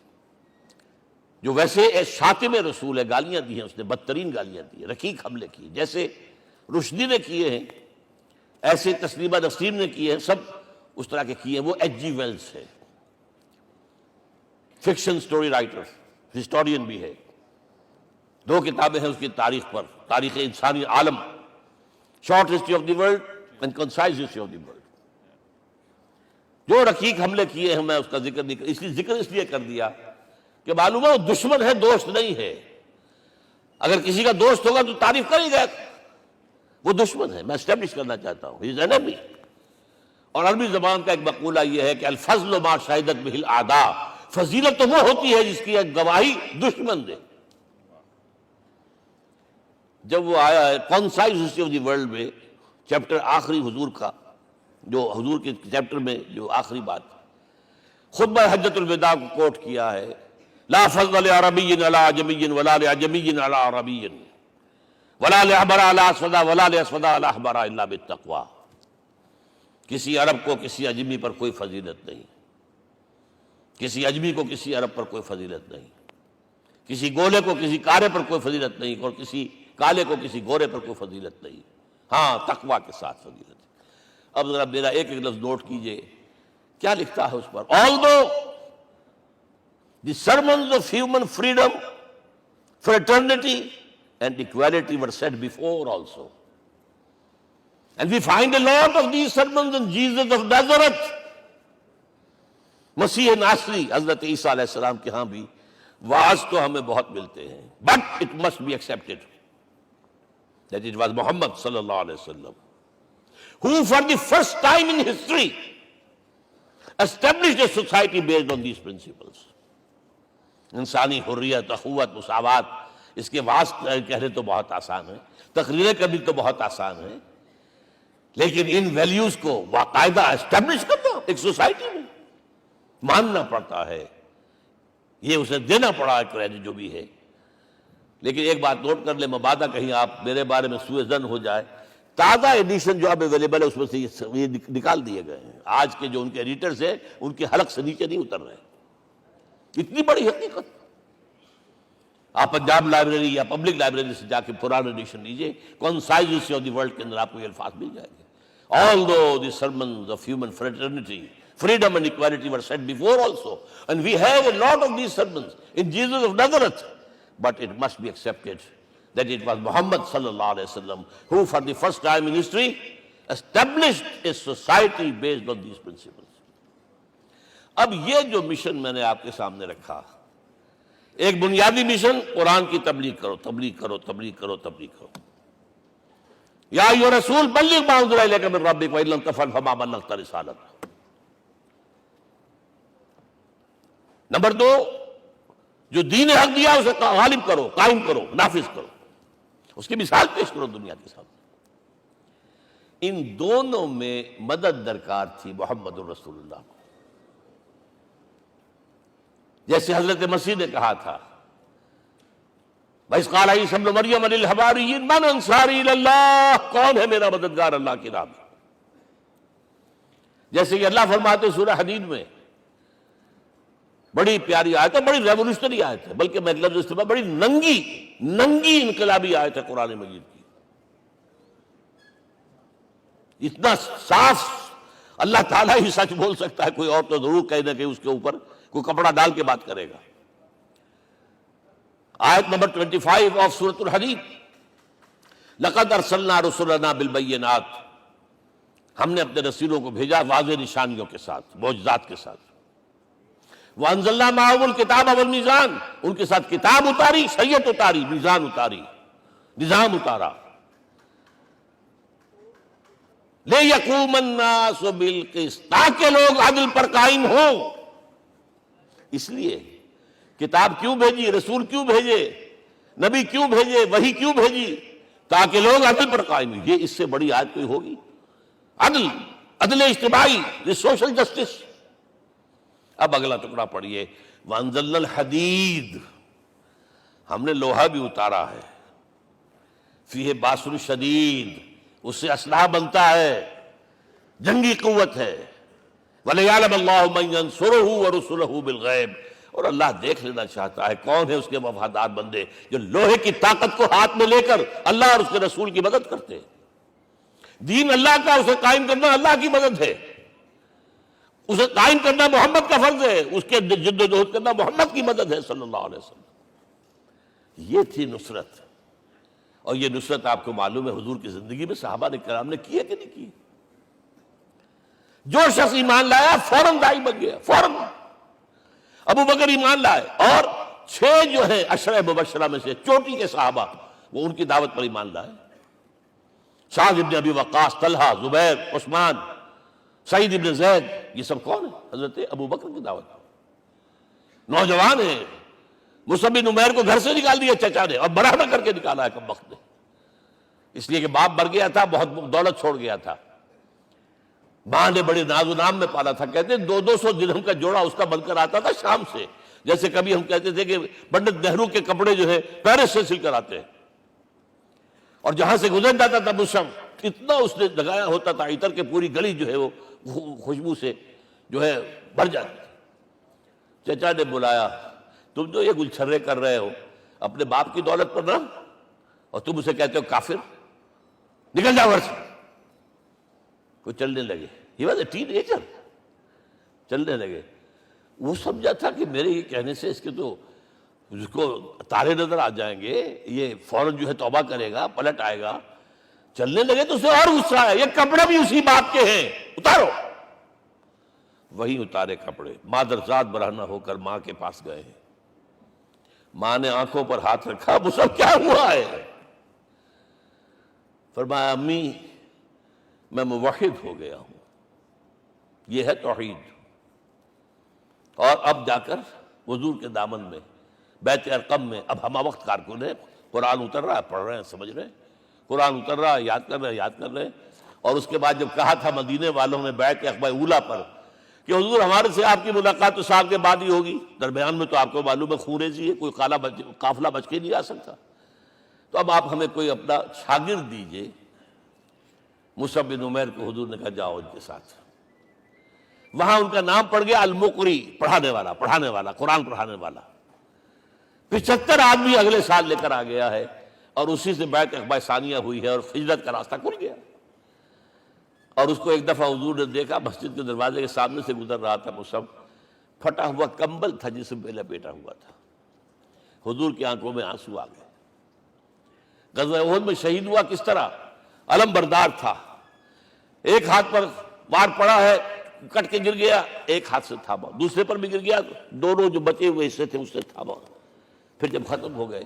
جو ویسے شاتم رسول ہے، گالیاں دی ہیں اس نے، بدترین گالیاں دی ہیں، رقیق حملے کی، جیسے رشدی نے کیے ہیں، ایسے تسلیمہ نسیم نے کیے ہیں، سب اس طرح کے کیے ہیں۔ وہ ایچ جی ویلز ہے، فکشن سٹوری رائٹر، ہسٹورین بھی ہے، 2 کتابیں ہیں اس کی تاریخ پر، تاریخ انسانی عالم، short history of the world and concise history of the world. جو رقیق حملے کیے ہیں میں اس کا ذکر نہیں، اس لیے کر دیا کہ معلوم ہے وہ دشمن ہے، دوست نہیں ہے۔ اگر کسی کا دوست ہوگا تو تعریف کر ہی گا، وہ دشمن ہے، میں اسٹیبلش کرنا چاہتا ہوں، he is enemy۔ اور عربی زبان کا ایک مقولہ یہ ہے کہ الفضل ما شہدت بہ الاعداء، فضیلت تو وہ ہوتی ہے جس کی ایک گواہی دشمن دے۔ جب وہ آیا ہے concise history of the world میں، چیپٹر آخری حضور کا، جو حضور کے چیپٹر میں جو آخری بات، خطبہ حجۃ الوداع کو کوٹ کیا ہے، لا فضل لعربی علی عجمی ولا لعجمی علی عربی ولا لأحمر علی اسود ولا لأسود علی احمر الا بالتقوی۔ کسی عرب کو کسی عجمی پر کوئی فضیلت نہیں، کسی عجمی کو کسی عرب پر کوئی فضیلت نہیں، کسی گولے کو کسی کالے پر کوئی فضیلت نہیں، اور کسی کالے کو کسی گورے پر کوئی فضیلت نہیں، ہاں تقوی کے ساتھ فضیلت ہے۔ اب ذرا میرا ایک ایک لفظ نوٹ کیجئے، کیا لکھتا ہے اس پر؟ Although the sermons of human freedom, fraternity and equality were said before also, and we find a lot of these sermons in Jesus of Nazareth، مسیح ناصری حضرت عیسیٰ علیہ السلام کے ہاں بھی وعظ تو ہمیں بہت ملتے ہیں، but it must be accepted that it was Muhammad صلی اللہ علیہ وسلم who for the first time in history established a society based on these principles۔ انسانی حریت، اخوت، مساوات، اس کے وعظ کہنے تو بہت آسان ہے، تقریریں کرنی تو بہت آسان ہے، لیکن ان ویلیوز کو باقاعدہ اسٹیبلش کرنا ایک سوسائٹی میں ماننا پڑتا ہے، یہ اسے دینا پڑا ہے کریڈٹ جو بھی ہے۔ لیکن ایک بات نوٹ کر لیں، مبادہ کہیں آپ میرے بارے میں سوء ظن ہو جائے، تازہ ایڈیشن جو اب اویلیبل ہے اس میں سے یہ نکال دیے گئے ہیں، آج کے جو ان کے ایڈیٹرز ہیں ان کے حلق سے نیچے نہیں اتر رہے، اتنی بڑی حقیقت۔ آپ پنجاب لائبریری یا پبلک لائبریری سے جا کے پرانا ایڈیشن لیجئے، concise history of the world کے اندر آپ کو یہ الفاظ مل جائیں گے۔ Although the sermons of human fraternity, freedom and equality were said before also, and we have a lot of these sermons in Jesus of Nazareth, but it must be accepted that it was Muhammad sallallahu alaihi wasallam who for the first time in history established a society based on these principles۔ اب یہ جو mission میں نے آپ کے سامنے رکھا، ایک بنیادی مشن قرآن کی تبلیغ کرو، تبلیغ کرو، تبلیغ کرو، تبلیغ کرو، یا ایھا رسول بلغ ما انزل الیک من ربک وان لم تفعل فما بلغت رسالتہ۔ نمبر دو، جو دین حق دیا اسے غالب کرو، قائم کرو، نافذ کرو، اس کی مثال پیش کرو دنیا کے سامنے۔ ان دونوں میں مدد درکار تھی محمد الرسول اللہ کو، جیسے حضرت مسیح نے کہا تھا، وَإِذْ قَالَ عِيسَىٰ ابْنُ مَرْيَمَ لِلْحَوَارِيِّينَ مَنْ أَنصَارِي إِلَى اللَّهِ، کون ہے میرا مددگار اللہ کی راہ میں؟ جیسے کہ اللہ فرماتے سورہ حدید میں، بڑی پیاری آیت ہے، بڑی ریولوشنری آیت ہے، بلکہ میں لفظ استعمال، بڑی ننگی انقلابی آیت ہے قرآن مجید کی۔ اتنا صاف اللہ تعالیٰ ہی سچ بول سکتا ہے، کوئی اور تو ضرور کہیں نہ کہ اس کے اوپر کوئی کپڑا ڈال کے بات کرے گا۔ آیت نمبر 25 آف سورۃ الحدید، لقد ارسلنا رسلنا بالبینات، ہم نے اپنے رسولوں کو بھیجا واضح نشانیوں کے ساتھ، معجزات کے ساتھ۔ وانزلنا معهم الکتاب والمیزان، ان کے ساتھ کتاب اتاری، شریعت اتاری، میزان اتاری، نظام اتارا۔ لِیَقُومَ النَّاسُ بِالْقِسْطِ، تاکہ لوگ عدل پر قائم ہوں۔ اس لیے کتاب کیوں بھیجی، رسول کیوں بھیجے، نبی کیوں بھیجے، وحی کیوں بھیجی؟ تاکہ لوگ عدل پر قائم ہوں۔ یہ اس سے بڑی آیت کوئی ہوگی؟ عدل اجتماعی، سوشل جسٹس۔ اب اگلا ٹکڑا پڑھیے، وَأَنزَلْنَا الْحَدِيدَ، ہم نے لوہا بھی اتارا ہے، فِيهِ بَأْسٌ شَدِيدٌ، اس سے اسلحہ بنتا ہے، جنگی قوت ہے۔ وَلِيَعْلَمَ اللَّهُ مَن يَنصُرُهُ وَرُسُلَهُ بِالْغَيْبِ، اور اللہ دیکھ لینا چاہتا ہے کون ہے اس کے وفادار بندے جو لوہے کی طاقت کو ہاتھ میں لے کر اللہ اور اس کے رسول کی مدد کرتے ہیں۔ دین اللہ کا، اسے قائم کرنا اللہ کی مدد ہے، اسے قائم کرنا محمد کا فرض ہے، اس کے جد و جہد کرنا محمد کی مدد ہے صلی اللہ علیہ وسلم۔ یہ تھی نصرت، اور یہ نصرت آپ کو معلوم ہے حضور کی زندگی میں صحابہ نے کرام نے کی ہے کہ نہیں کی؟ جو شخص ایمان لایا فوراً داعی بن گیا، فوراً۔ ابو بکر ایمان لائے، اور 6 جو ہیں عشرہ مبشرہ میں سے چوٹی کے صحابہ، وہ ان کی دعوت پر ایمان لائے۔ سعد ابن ابی وقاص، طلحہ، زبیر، عثمان، سعید ابن زید، یہ سب کون ہیں؟ حضرت ابو بکر کی دعوت۔ نوجوان ہیں، مصعب بن عمیر کو گھر سے نکال دیا چچا نے، اور برہنہ کر کے نکالا ہے کم وقت نے، اس لیے کہ باپ مر گیا تھا، بہت دولت چھوڑ گیا تھا۔ ماں نے بڑے ناز و نام میں پالا تھا، کہتے 200 درہم کا جوڑا اس کا بن کر آتا تھا شام سے، جیسے کبھی ہم کہتے تھے کہ پنڈت نہرو کے کپڑے جو ہے پیرس سے سل کر آتے ہیں، اور جہاں سے گزر جاتا تھا مصحف اتنا اس نے لگایا ہوتا تھا عطر کے پوری گلی جو ہے وہ خوشبو سے جو ہے بھر جاتی تھی۔ چچا نے بلایا، تم جو یہ گلچھرے کر رہے ہو اپنے باپ کی دولت پر نہ، اور تم اسے کہتے ہو کافر، نکل جاؤ گھر سے۔ وہ چلنے لگے، he was a ten ager, چلنے لگے۔ وہ سمجھا تھا کہ میرے یہ کہنے سے اس کے تو اس کو تارے نظر آ جائیں گے، یہ فوراً جو ہے توبہ کرے گا، پلٹ آئے گا۔ چلنے لگے تو اسے اور غصہ آیا، یہ کپڑے بھی اسی باپ کے ہیں، اتارو۔ وہی اتارے کپڑے، مادرزاد برہنہ ہو کر ماں کے پاس گئے ہیں۔ ماں نے آنکھوں پر ہاتھ رکھا، مصعب کیا ہوا ہے؟ فرمایا امی میں موحد ہو گیا ہوں، یہ ہے توحید۔ اور اب جا کر حضور کے دامن میں بیت ارقم میں اب ہمہ وقت کارکن ہے، قرآن اتر رہا ہے، پڑھ رہے ہیں، سمجھ رہے ہیں، قرآن اتر رہا ہے، یاد کر رہے ہیں، یاد کر رہے ہیں۔ اور اس کے بعد جب کہا تھا مدینے والوں نے بیعت عقبہ اولیٰ پر کہ حضور ہمارے سے آپ کی ملاقات تو سال کے بعد ہی ہوگی، درمیان میں تو آپ کو معلوم ہے خونریزی ہے، کوئی قافلہ بچ کے نہیں آ سکتا، تو اب آپ ہمیں کوئی اپنا شاگرد دیجئے۔ مصعب بن عمیر کو حضور نے کہا جاؤ ان کے ساتھ۔ وہاں ان کا نام پڑ گیا المقری، پڑھانے والا، قرآن پڑھانے والا۔ 75 آدمی اگلے سال لے کر آ گیا ہے، اور اسی سے بیعت عقبہ ثانیہ ہوئی ہے، اور ہجرت کا راستہ کھل گیا۔ اور اس کو ایک دفعہ حضور نے دیکھا، مسجد کے دروازے کے سامنے سے گزر رہا تھا مصعب، پھٹا ہوا کمبل تھا جس میں لپیٹا ہوا تھا۔ حضور کی آنکھوں میں آنسو آ گئے۔ غزوہ احد میں شہید ہوا کس طرح؟ علم بردار تھا، ایک ہاتھ پر وار پڑا ہے، کٹ کے گر گیا، ایک ہاتھ سے تھاما، دوسرے پر بھی گر گیا، دونوں جو بچے ہوئے حصے تھے اس سے تھاما۔ پھر جب ختم ہو گئے،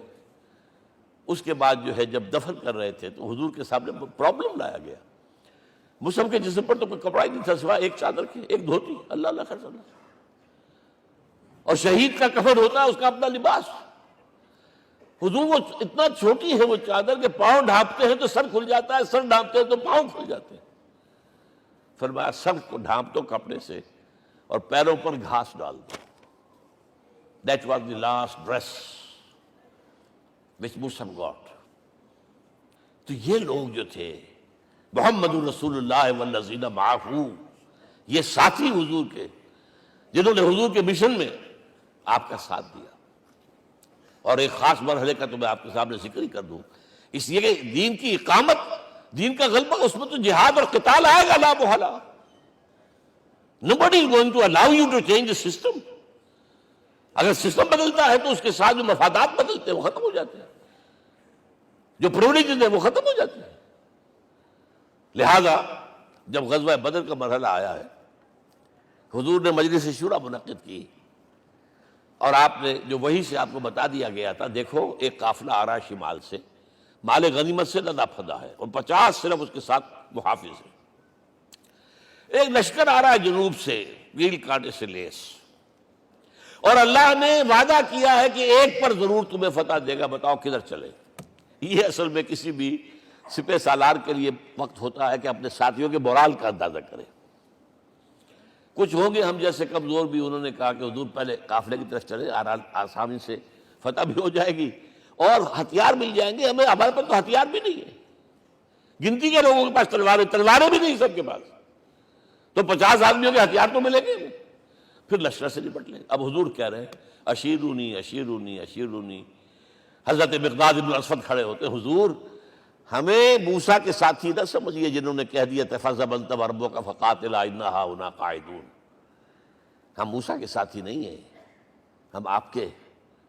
اس کے بعد جو ہے جب دفن کر رہے تھے تو حضور کے سامنے پرابلم لایا گیا۔ مصعب کے جسم پر تو کوئی کپڑا ہی نہیں تھا سوائے ایک چادر کے، ایک دھوتی، اللہ اللہ خیر اللہ۔ اور شہید کا کفن ہوتا ہے اس کا اپنا لباس۔ حضور وہ اتنا چھوٹی ہے وہ چادر کہ پاؤں ڈھانپتے ہیں تو سر کھل جاتا ہے، سر ڈھانپتے ہیں تو پاؤں کھل جاتے ہیں۔ فرمایا سر کو ڈھانپ دو کپڑے سے اور پیروں پر گھاس ڈال دو۔ That was the last dress which Mus'ab got۔ تو یہ لوگ جو تھے محمد رسول اللہ والذین معہ، یہ ساتھی حضور کے، جنہوں نے حضور کے مشن میں آپ کا ساتھ دیا۔ اور ایک خاص مرحلے کا تو میں آپ کے سامنے ذکر ہی کر دوں، اس لیے کہ دین کی اقامت، دین کا غلبہ، اس میں تو جہاد اور قتال آئے گا لا محالہ۔ Nobody is going to allow you to change the system۔ اگر سسٹم بدلتا ہے تو اس کے ساتھ جو مفادات بدلتے ہیں وہ ختم ہو جاتے ہیں، جو پرولیجز ہیں وہ ختم ہو جاتے ہیں۔ لہذا جب غزوہ بدر کا مرحلہ آیا ہے، حضور نے مجلس شورا منعقد کی، اور آپ نے جو وحی سے آپ کو بتا دیا گیا تھا، دیکھو ایک قافلہ آ رہا ہے شمال سے، مال غنیمت سے لدا پھدا ہے، اور 50 صرف اس کے ساتھ محافظ ہیں۔ ایک لشکر آ رہا ہے جنوب سے، ریل کانٹے سے لیس، اور اللہ نے وعدہ کیا ہے کہ ایک پر ضرور تمہیں فتح دے گا، بتاؤ کدھر چلے۔ یہ اصل میں کسی بھی سپہ سالار کے لیے وقت ہوتا ہے کہ اپنے ساتھیوں کے مورال کا اندازہ کرے۔ کچھ ہوں گے ہم جیسے کمزور بھی، انہوں نے کہا کہ حضور پہلے قافلے کی طرف چلے، آسانی سے فتح بھی ہو جائے گی اور ہتھیار مل جائیں گے ہمیں، ہمارے پاس تو ہتھیار بھی نہیں ہے، گنتی کے لوگوں کے پاس تلواریں بھی نہیں سب کے پاس، تو 50 آدمیوں کے ہتھیار تو ملیں گے، پھر لشکر سے نپٹ لیں۔ اب حضور کہہ رہے ہیں اشیرونی اشیرونی اشیرونی۔ حضرت مقداد بن اسود کھڑے ہوتے، حضور ہمیں موسیٰ کے ساتھی نہ سمجھیے جنہوں نے کہہ دیا فَاذْهَبْ أَنْتَ وَرَبُّكَ فَقَاتِلَا إِنَّا هَاهُنَا قَاعِدُونَ۔ ہم موسیٰ کے ساتھی نہیں ہیں، ہم آپ کے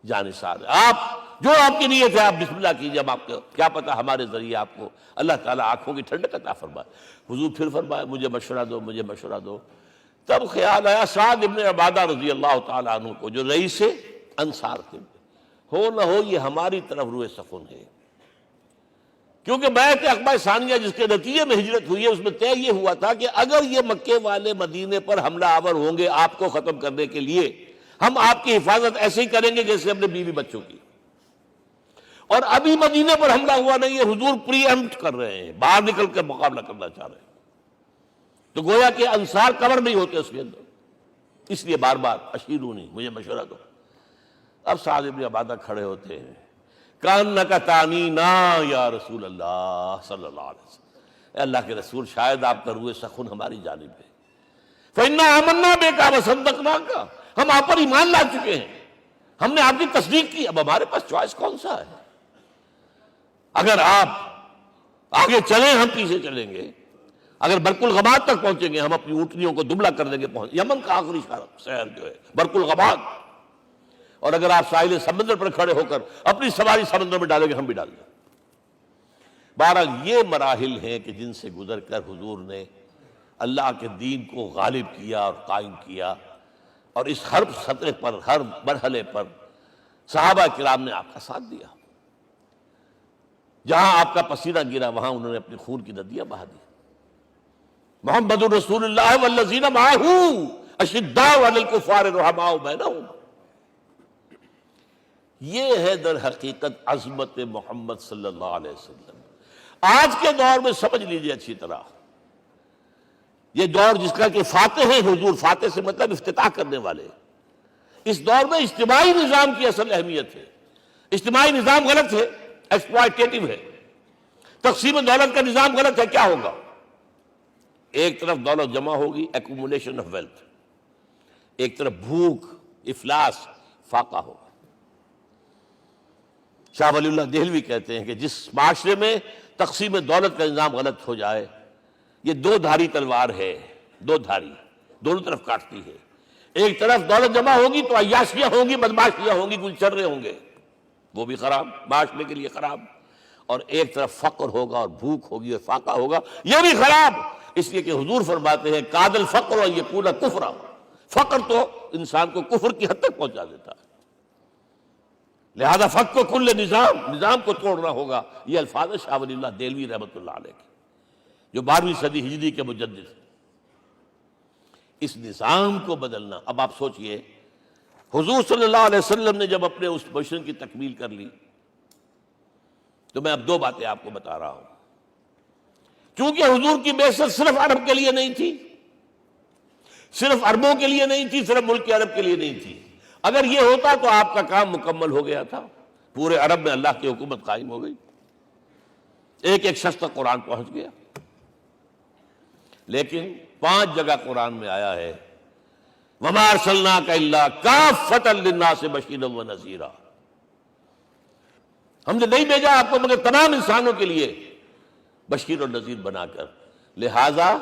جانثار ہیں، آپ جو آپ کی نیت ہے آپ بسم اللہ کیجئے، ہم آپ کو کیا پتہ ہمارے ذریعے آپ کو اللہ تعالیٰ آنکھوں کی ٹھنڈک عطا فرمائے۔ حضور پھر فرمائے مجھے مشورہ دو، مجھے مشورہ دو۔ تب خیال آیا سعد ابن عبادہ رضی اللہ تعالیٰ عنہ کو، جو رئیس انصار تھے، ہو نہ ہو یہ ہماری طرف روئے سخن ہے، کیونکہ بیعت عقبہ ثانیہ جس کے نتیجے میں ہجرت ہوئی ہے اس میں طے یہ ہوا تھا کہ اگر یہ مکے والے مدینے پر حملہ آور ہوں گے آپ کو ختم کرنے کے لیے، ہم آپ کی حفاظت ایسے ہی کریں گے جیسے اپنے بیوی بچوں کی۔ اور ابھی مدینے پر حملہ ہوا نہیں ہے، حضور پری ایمپٹ کر رہے ہیں، باہر نکل کر مقابلہ کرنا چاہ رہے ہیں۔ تو گویا کہ انصار کور نہیں ہوتے اس کے اندر، اس لیے بار بار اشیرونی، مجھے مشورہ دو۔ اب سعد بن عبادہ کھڑے ہوتے ہیں، کانک تعنینا یا رسول اللہ صلی اللہ علیہ وسلم، اے اللہ کے رسول شاید آپ کا روح سخن ہماری جانب ہے، فإنا آمنا بک وصدقناک، ہم آپ پر ایمان لا چکے ہیں، ہم نے آپ کی تصدیق کی، اب ہمارے پاس چوائس کون سا ہے؟ اگر آپ آگے چلیں ہم پیچھے چلیں گے، اگر برق الغماد تک پہنچیں گے ہم اپنی اونٹنیوں کو دبلا کر دیں گے، یمن کا آخری شہر جو ہے برق الغماد، اور اگر آپ ساحل سمندر پر کھڑے ہو کر اپنی سواری سمندر میں ڈالیں گے ہم بھی ڈال دیں۔ بہرحال یہ مراحل ہیں کہ جن سے گزر کر حضور نے اللہ کے دین کو غالب کیا اور قائم کیا، اور اس ہر سطح پر، ہر مرحلے پر صحابہ کرام نے آپ کا ساتھ دیا، جہاں آپ کا پسینہ گرا وہاں انہوں نے اپنی خون کی ندیاں بہا دی۔ محمد رسول اللہ والذین معہ اشداء علی الکفار رحماء بینہم، یہ ہے در حقیقت عظمت محمد صلی اللہ علیہ وسلم۔ آج کے دور میں سمجھ لیجئے اچھی طرح، یہ دور جس کا کہ فاتح ہے حضور، فاتح سے مطلب افتتاح کرنے والے، اس دور میں اجتماعی نظام کی اصل اہمیت ہے۔ اجتماعی نظام غلط ہے، ایکسپلائٹیٹو ہے، تقسیم دولت کا نظام غلط ہے۔ کیا ہوگا؟ ایک طرف دولت جمع ہوگی، ایکومولیشن آف ویلتھ، ایک طرف بھوک، افلاس، فاقہ ہوگا۔ شاہ ولی اللہ دہلوی کہتے ہیں کہ جس معاشرے میں تقسیم دولت کا نظام غلط ہو جائے، یہ دو دھاری تلوار ہے، دو دھاری، دونوں طرف کاٹتی ہے۔ ایک طرف دولت جمع ہوگی تو عیاشیاں ہوں گی، بدماشیاں ہوں گی، گلچرے ہوں گے، وہ بھی خراب، معاشرے کے لیے خراب، اور ایک طرف فقر ہوگا اور بھوک ہوگی اور فاقہ ہوگا، یہ بھی خراب۔ اس لیے کہ حضور فرماتے ہیں کاد الفقر ان یکون کفرا، فقر تو انسان کو کفر کی حد تک پہنچا دیتا ہے، لہذا فق کو کل نظام کو توڑنا ہوگا۔ یہ الفاظ شاہ ولی اللہ دہلوی رحمۃ اللہ علیہ کے، جو 12ویں صدی ہجری کے مجدد ہیں۔ اس نظام کو بدلنا، اب آپ سوچئے حضور صلی اللہ علیہ وسلم نے جب اپنے اس مشن کی تکمیل کر لی، تو میں اب دو باتیں آپ کو بتا رہا ہوں۔ کیونکہ حضور کی بعثت صرف عرب کے لیے نہیں تھی، صرف عربوں کے لیے نہیں تھی، صرف ملک عرب کے لیے نہیں تھی۔ اگر یہ ہوتا تو آپ کا کام مکمل ہو گیا تھا، پورے عرب میں اللہ کی حکومت قائم ہو گئی، ایک ایک شخص تک قرآن پہنچ گیا۔ لیکن 5 جگہ قرآن میں آیا ہے وَمَا أَرْسَلْنَاكَ إِلَّا كَافَّةً لِلنَّاسِ بَشِيرًا وَنَذِيرًا، ہم نے نہیں بھیجا آپ کو مگر تمام انسانوں کے لیے بشیر اور نذیر بنا کر۔ لہذا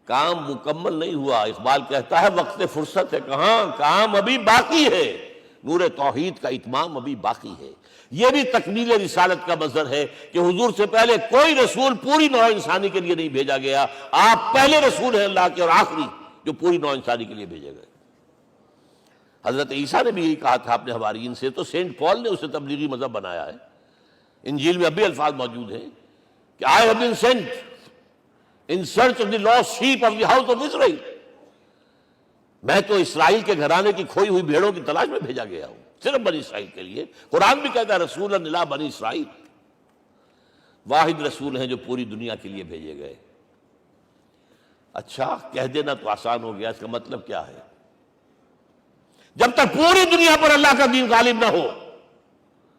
کام مکمل نہیں ہوا۔ اقبال کہتا ہے وقت فرصت ہے کہاں، کام ابھی باقی ہے، نور توحید کا اتمام ابھی باقی ہے۔ یہ بھی تکمیل رسالت کا مظہر ہے کہ حضور سے پہلے کوئی رسول پوری نوع انسانی کے لیے نہیں بھیجا گیا، آپ پہلے رسول ہیں اللہ کے اور آخری جو پوری نوع انسانی کے لیے بھیجے گئے۔ حضرت عیسیٰ نے بھی یہی کہا تھا اپنے حواریین سے، تو سینٹ پال نے اسے تبلیغی مذہب بنایا ہے۔ انجیل میں اب بھی الفاظ موجود ہیں کہ I have been sent in search of the lost sheep of the house of Israel، میں تو اسرائیل کے گھرانے کی کھوئی ہوئی بھیڑوں کی تلاش میں بھیجا گیا ہوں، صرف بنی اسرائیل کے لیے۔ قرآن بھی کہتا ہے رسولا الی بنی اسرائیل، واحد رسول ہیں جو پوری دنیا کے لیے بھیجے گئے۔ اچھا، کہہ دینا تو آسان ہو گیا، اس کا مطلب کیا ہے؟ جب تک پوری دنیا پر اللہ کا دین غالب نہ ہو،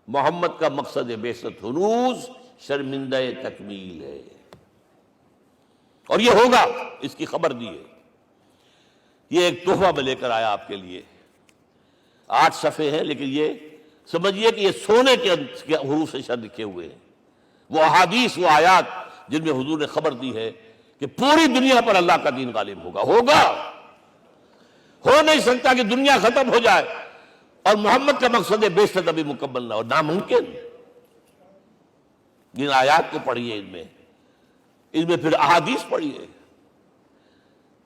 محمد کا مقصد بعثت ہنوز شرمندہ تکمیل ہے، اور یہ ہوگا، اس کی خبر دی ہے۔ یہ ایک تحفہ میں لے کر آیا آپ کے لیے، 8 صفحے ہیں، لیکن یہ سمجھیے کہ یہ سونے کے حروف سے شر لکھے ہوئے ہیں، وہ احادیث، وہ آیات جن میں حضور نے خبر دی ہے کہ پوری دنیا پر اللہ کا دین غالب ہوگا۔ ہو نہیں سکتا کہ دنیا ختم ہو جائے اور محمد کا مقصد بعثت ابھی مکمل نہ ہو، ناممکن۔ جن آیات کو پڑھیے، ان میں پھر احادیث پڑھیے۔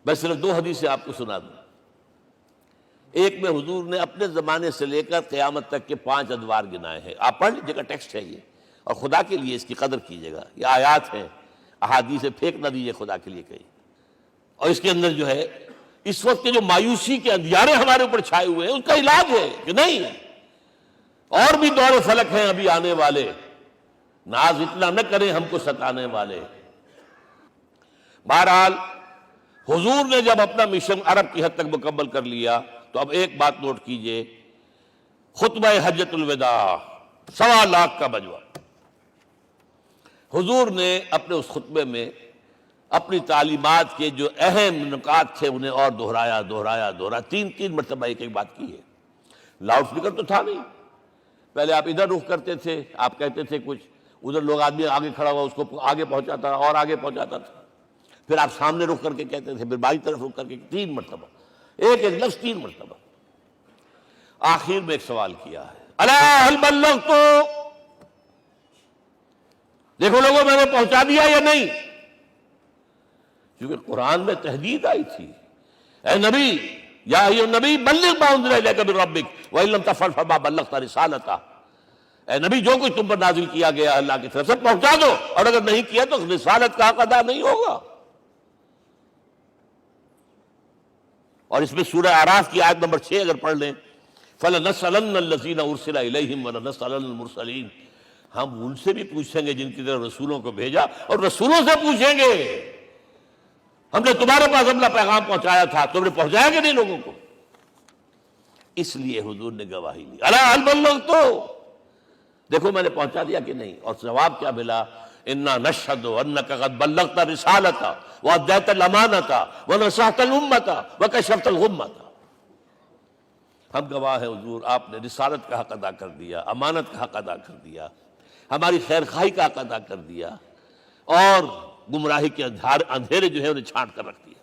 میں صرف 2 حدیثیں آپ کو سنا دوں۔ ایک میں حضور نے اپنے زمانے سے لے کر قیامت تک کے 5 ادوار گنائے ہیں، آپ پڑھ لیجیے گا، ٹیکسٹ ہے یہ، اور خدا کے لیے اس کی قدر کیجیے گا، یہ آیات ہیں، احادیث پھینک نہ دیجیے خدا کے لیے کہیں۔ اور اس کے اندر جو ہے اس وقت کے جو مایوسی کے اندھیارے ہمارے اوپر چھائے ہوئے ہیں، اس کا علاج ہے کہ نہیں، اور بھی دور فلک ہیں ابھی آنے والے، ناز اتنا نہ کریں ہم کو ستانے والے۔ بہرحال حضور نے جب اپنا مشن عرب کی حد تک مکمل کر لیا تو اب ایک بات نوٹ کیجئے، خطبہ حجۃ الوداع 1.25 لاکھ کا مجمع، حضور نے اپنے اس خطبے میں اپنی تعلیمات کے جو اہم نکات تھے انہیں اور دہرایا 3 مرتبہ ایک بات کی ہے۔ لاؤڈ سپیکر تو تھا نہیں، پہلے آپ ادھر رخ کرتے تھے، آپ کہتے تھے کچھ، ادھر لوگ آدمی آگے کھڑا ہوا اس کو آگے پہنچاتا اور آگے پہنچاتا تھا، پھر آپ سامنے رخ کر کے کہتے تھے، پھر بائیں طرف رخ کر کے 3 مرتبہ، ایک لفظ 3 مرتبہ۔ آخر میں ایک سوال کیا ہے، الا هل بلغت، دیکھو لوگوں میں نے پہنچا دیا یا نہیں؟ کیونکہ قرآن میں تحدید آئی تھی، اے نبی یا ایھا النبی بلغ ما انزل الیک من ربک وان لم تفعل فما بلغت رسالتہ، اے نبی جو کچھ تم پر نازل کیا گیا اللہ کی طرف سے پہنچا دو، اور اگر نہیں کیا تو رسالت کا حق ادا نہیں ہوگا۔ اور اس میں سورہ اعراف کی آیت نمبر 6 اگر پڑھ لیں، فَلَنَسْأَلَنَّ الَّذِينَ أُرْسِلَ إِلَيْهِمْ وَلَنَسْأَلَنَّ الْمُرْسَلِينَ، ہم ان سے بھی پوچھیں گے جن کی طرف رسولوں کو بھیجا، اور رسولوں سے پوچھیں گے ہم نے تمہارے پاس اپنا پیغام پہنچایا تھا، تم نے پہنچایا کہ نہیں لوگوں کو؟ اس لیے حضور نے گواہی دی، الا هل بلغت، دیکھو میں نے پہنچا دیا کہ نہیں؟ اور جواب کیا ملا؟ انا نشهد انك قد بلغت رسالتہ واديت الامانۃ ونصحت الامۃ وکشفت الغمۃ، ہم گواہ ہیں حضور آپ نے رسالت کا حق ادا کر دیا، امانت کا حق ادا کر دیا، ہماری خیر خواہی کا حق ادا کر دیا، اور گمراہی کے اندھیرے جو ہے انہیں چھانٹ کر رکھ دیا۔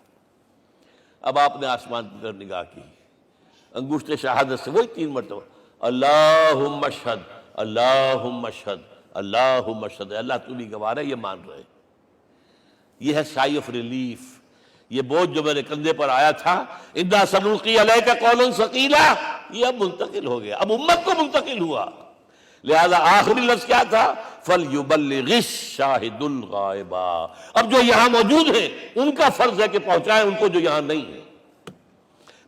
اب آپ نے آسمان کی طرف نگاہ کی، انگشت شہادت سے وہی 3 مرتبہ، اللہم اشہد اللہم اشہد اللہم اشہد، اللہ تو بھی گواہ ہے، یہ مان رہے۔ یہ ہے سائی آف ریلیف، یہ بوجھ جو میرے کندھے پر آیا تھا، انا سنلقی علیک قولا ثقیلا، یہ اب منتقل ہو گیا، اب امت کو منتقل ہوا۔ لہذا آخری لفظ کیا تھا؟ فَلْيُبَلِّغِ الشَّاهِدُ الْغَائِبَ، اب جو یہاں موجود ہیں ان کا فرض ہے کہ پہنچائیں ان کو جو یہاں نہیں ہے۔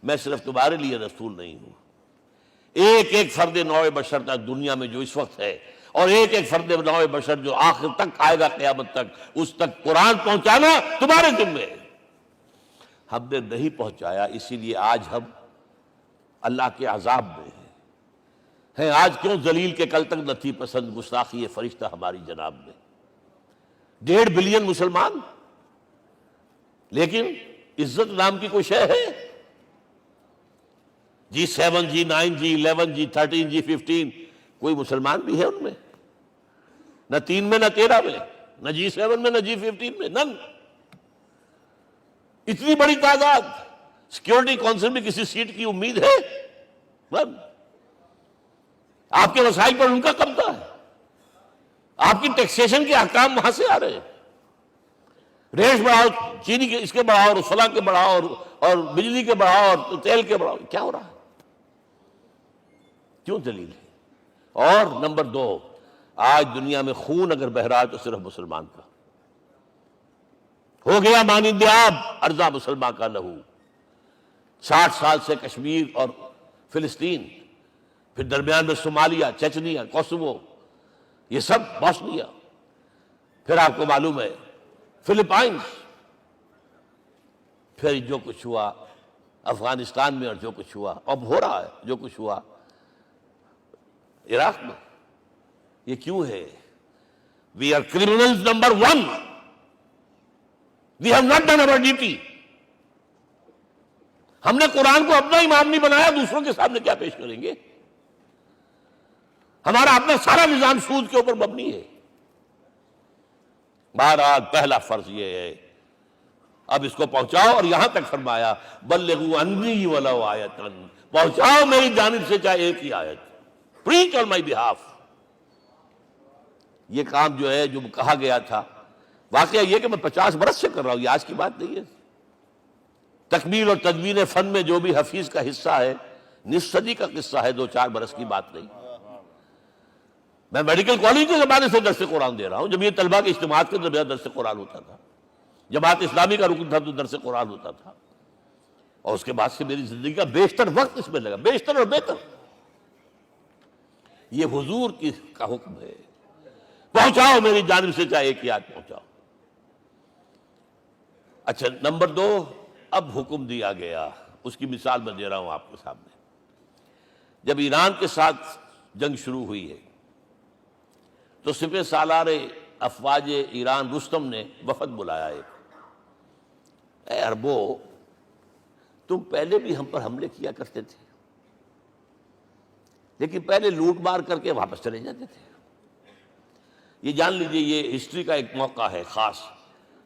میں صرف تمہارے لیے رسول نہیں ہوں، ایک فرد نوع بشر تک دنیا میں جو اس وقت ہے، اور ایک فرد نوع بشر جو آخر تک آئے گا قیامت تک، اس تک قرآن پہنچانا تمہارے ذمہ ہے۔ ہم نے نہیں پہنچایا، اسی لیے آج ہم اللہ کے عذاب میں ہیں۔ آج کیوں ذلیل کے کل تک نہ تھی پسند گستاخی فرشتہ ہماری جناب میں؟ 1.5 بلین مسلمان، لیکن عزت نام کی کوئی شے ہے؟ G7 G9 G11 G13 G15 کوئی مسلمان بھی ہے ان میں؟ نہ 3 میں نہ 13 میں، نہ G7 میں نہ G15 میں، نن۔ اتنی بڑی تعداد، سیکیورٹی کونسل میں کسی سیٹ کی امید ہے؟ نن۔ آپ کے وسائل پر ان کا قبضہ ہے، آپ کی ٹیکسیشن کے احکام وہاں سے آ رہے ہیں، ریٹس بڑھاؤ، چینی کے اس کے بڑھاؤ، اور فلاں کے بڑھاؤ، اور بجلی کے بڑھاؤ، اور تیل کے بڑھاؤ، کیا ہو رہا ہے؟ کیوں دلیل ہے؟ اور نمبر 2، آج دنیا میں خون اگر بہ رہا ہے تو صرف مسلمان کا ہو گیا، مانند آب ارضا مسلمان کا لہو۔ 60 سال سے کشمیر اور فلسطین، پھر درمیان میں صومالیہ، چچنیا، کوسوو، یہ سب بوسنیا، پھر آپ کو معلوم ہے فلپائنس، پھر جو کچھ ہوا افغانستان میں، اور جو کچھ ہوا اب ہو رہا ہے، جو کچھ ہوا عراق میں۔ یہ کیوں ہے؟ We are criminals number 1. We have not done our duty. ہم نے قرآن کو اپنا امام نہیں بنایا، دوسروں کے سامنے کیا پیش کریں گے؟ ہمارا اپنا سارا نظام سود کے اوپر مبنی ہے۔ بہرحال پہلا فرض یہ ہے، اب اس کو پہنچاؤ، اور یہاں تک فرمایا بلغوا عنی ولو آیۃ، پہنچاؤ میری جانب سے چاہے ایک ہی آیت، preach on my behalf۔ یہ کام جو ہے، جو کہا گیا تھا، واقعہ یہ کہ میں 50 برس سے کر رہا ہوں، یہ آج کی بات نہیں ہے۔ تکمیل اور تدوین فن میں جو بھی حفیظ کا حصہ ہے، نصف صدی کا قصہ ہے، 2-4 برس کی بات نہیں۔ میں میڈیکل کالج کے زمانے سے درس قرآن دے رہا ہوں، جب یہ طلبہ کے اجتماعات کے درمیان درس قرآن ہوتا تھا، جماعت اسلامی کا رکن تھا تو درس قرآن ہوتا تھا، اور اس کے بعد سے میری زندگی کا بیشتر وقت اس میں لگا، بیشتر اور بہتر۔ یہ حضور کا حکم ہے، پہنچاؤ میری جانب سے چاہے ایک یاد پہنچاؤ۔ اچھا، نمبر 2، اب حکم دیا گیا، اس کی مثال میں دے رہا ہوں آپ کے سامنے۔ جب ایران کے ساتھ جنگ شروع ہوئی ہے تو سپہ سالار افواج ایران رستم نے وفد بلایا اے عربو، تم پہلے بھی ہم پر حملے کیا کرتے تھے، لیکن پہلے لوٹ مار کر کے واپس چلے جاتے تھے۔ یہ جان لیجئے، یہ ہسٹری کا ایک موقع ہے خاص،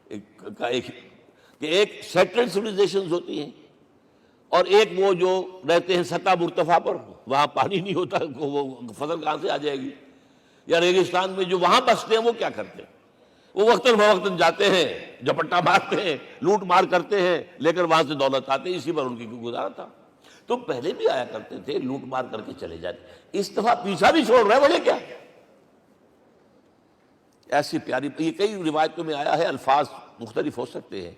کہ ایک سیٹلڈ سویلائزیشنز ہوتی ہیں اور ایک وہ جو رہتے ہیں سطح مرتفع پر، وہاں پانی نہیں ہوتا، وہ فصل کہاں سے آ جائے گی، یا ریگستان میں جو وہاں بستے ہیں وہ کیا کرتے ہیں؟ وہ وقتاً فوقتاً جاتے ہیں، جھپٹا مارتے ہیں، لوٹ مار کرتے ہیں، لے کر وہاں سے دولت آتے ہیں، اسی پر ان کی گزارا تھا۔ تم پہلے بھی آیا کرتے تھے، لوٹ مار کر کے چلے جاتے، اس دفعہ پیچھا بھی چھوڑ رہے، وجہ کیا؟ ایسی پیاری، یہ کئی روایتوں میں آیا ہے، الفاظ مختلف ہو سکتے ہیں۔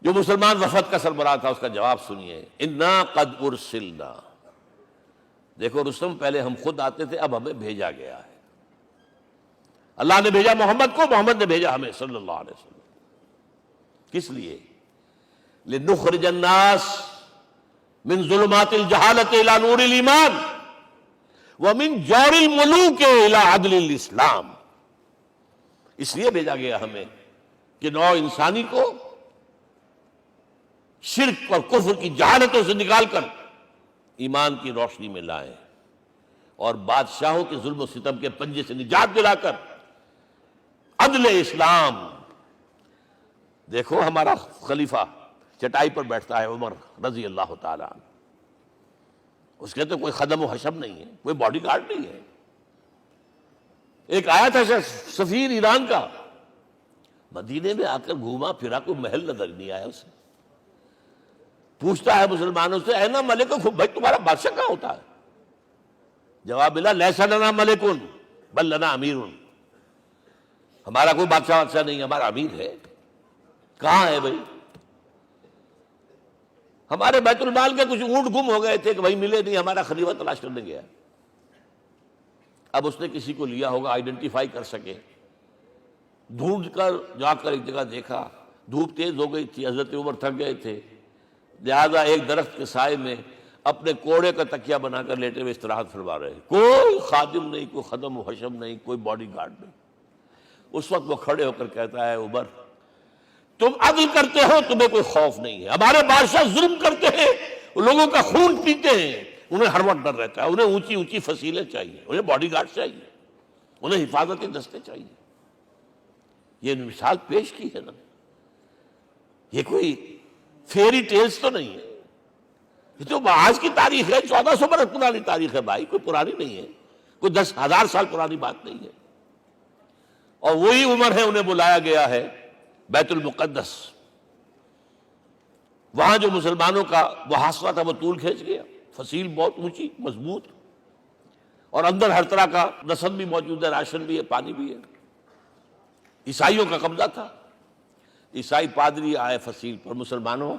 جو مسلمان وفد کا سربراہ تھا اس کا جواب سنیے، انا قد ارسلنا، دیکھو رستم، پہلے ہم خود آتے تھے، اب ہمیں بھیجا گیا ہے، اللہ نے بھیجا محمد کو، محمد نے بھیجا ہمیں صلی اللہ علیہ وسلم۔ کس لیے؟ لنخرج الناس من ظلمات الجہالت الى نور الایمان ومن جور الملوک الى عدل الاسلام، اس لیے بھیجا گیا ہمیں کہ نوع انسانی کو شرک اور کفر کی جہالتوں سے نکال کر ایمان کی روشنی میں لائیں، اور بادشاہوں کے ظلم و ستم کے پنجے سے نجات دلا کر عدل اسلام۔ دیکھو ہمارا خلیفہ چٹائی پر بیٹھتا ہے، عمر رضی اللہ تعالیٰ عنہ، اس کے تو کوئی خدم و حشم نہیں ہے، کوئی باڈی گارڈ نہیں ہے۔ ایک آیا تھا سفیر ایران کا، مدینے میں آ کر گھوما پھرا، کوئی محل نظر نہیں آیا اسے، پوچھتا ہے مسلمانوں سے، اینا ملک، بھائی تمہارا بادشاہ کہاں ہوتا ہے؟ جواب ملا، لیسا لنا ملکن بل لنا امیر، ہمارا کوئی بادشاہ نہیں، ہمارا امیر ہے۔ کہاں ہے بھائی؟ ہمارے بیت المال کے کچھ اونٹ گم ہو گئے تھے کہ بھائی ملے نہیں، ہمارا خلیفہ تلاش کرنے گیا۔ اب اس نے کسی کو لیا ہوگا، آئیڈینٹیفائی کر سکے، ڈھونڈ کر جا کر ایک جگہ دیکھا، دھوپ تیز ہو گئی تھی، حضرت عمر تھک گئے تھے، لہذا ایک درخت کے سائے میں اپنے کوڑے کا تکیہ بنا کر لیٹے ہوئے استراحت فرما رہے، کوئی خادم نہیں، کوئی خدم و حشم نہیں، کوئی باڈی گارڈ نہیں۔ اس وقت وہ کھڑے ہو کر کہتا ہے، عمر تم عدل کرتے ہو، تمہیں کوئی خوف نہیں ہے، ہمارے بادشاہ ظلم کرتے ہیں، لوگوں کا خون پیتے ہیں، انہیں ہر وقت ڈر رہتا ہے، انہیں اونچی اونچی فصیلیں چاہیے، انہیں باڈی گارڈ چاہیے، انہیں حفاظتی دستے چاہیے۔ یہ مثال پیش کی ہے نا، یہ کوئی فیری ٹیلز تو نہیں ہے، یہ تو آج کی تاریخ ہے، 1400 برس پرانی تاریخ ہے بھائی، کوئی پرانی نہیں ہے، کوئی 10,000 سال پرانی بات نہیں ہے۔ اور وہی عمر ہے، انہیں بلایا گیا ہے بیت المقدس، وہاں جو مسلمانوں کا محاصرہ تھا وہ طول کھینچ گیا، فصیل بہت اونچی مضبوط، اور اندر ہر طرح کا رسد بھی موجود ہے، راشن بھی ہے، پانی بھی ہے، عیسائیوں کا قبضہ تھا۔ عیسائی پادری آئے فصیل پر، مسلمانوں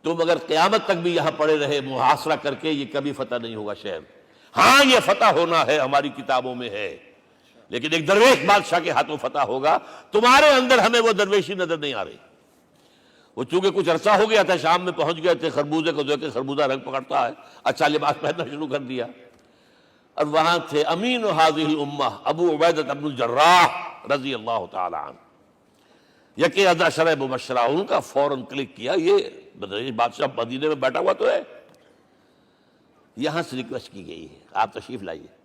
تم اگر قیامت تک بھی یہاں پڑے رہے محاصرہ کر کے، یہ کبھی فتح نہیں ہوگا شہر، ہاں یہ فتح ہونا ہے، ہماری کتابوں میں ہے، لیکن ایک درویش بادشاہ کے ہاتھوں فتح ہوگا، تمہارے اندر ہمیں وہ درویشی نظر نہیں آ رہی۔ وہ چونکہ کچھ عرصہ ہو گیا تھا، شام میں پہنچ گئے تھے، خربوزے کو جو کہ خربوزہ رنگ پکڑتا ہے، اچھا لباس پہننا شروع کر دیا، اور وہاں تھے امین هذه الامہ ابو عبیدہ بن الجراح رضی اللہ تعالی عنہ، یکی ازا شرع مبشرہ، ان کا فوراً کلک کیا، یہ بادشاہ مدینے میں بیٹھا ہوا تو ہے، یہاں سے ریکویسٹ کی گئی ہے آپ تشریف لائیے۔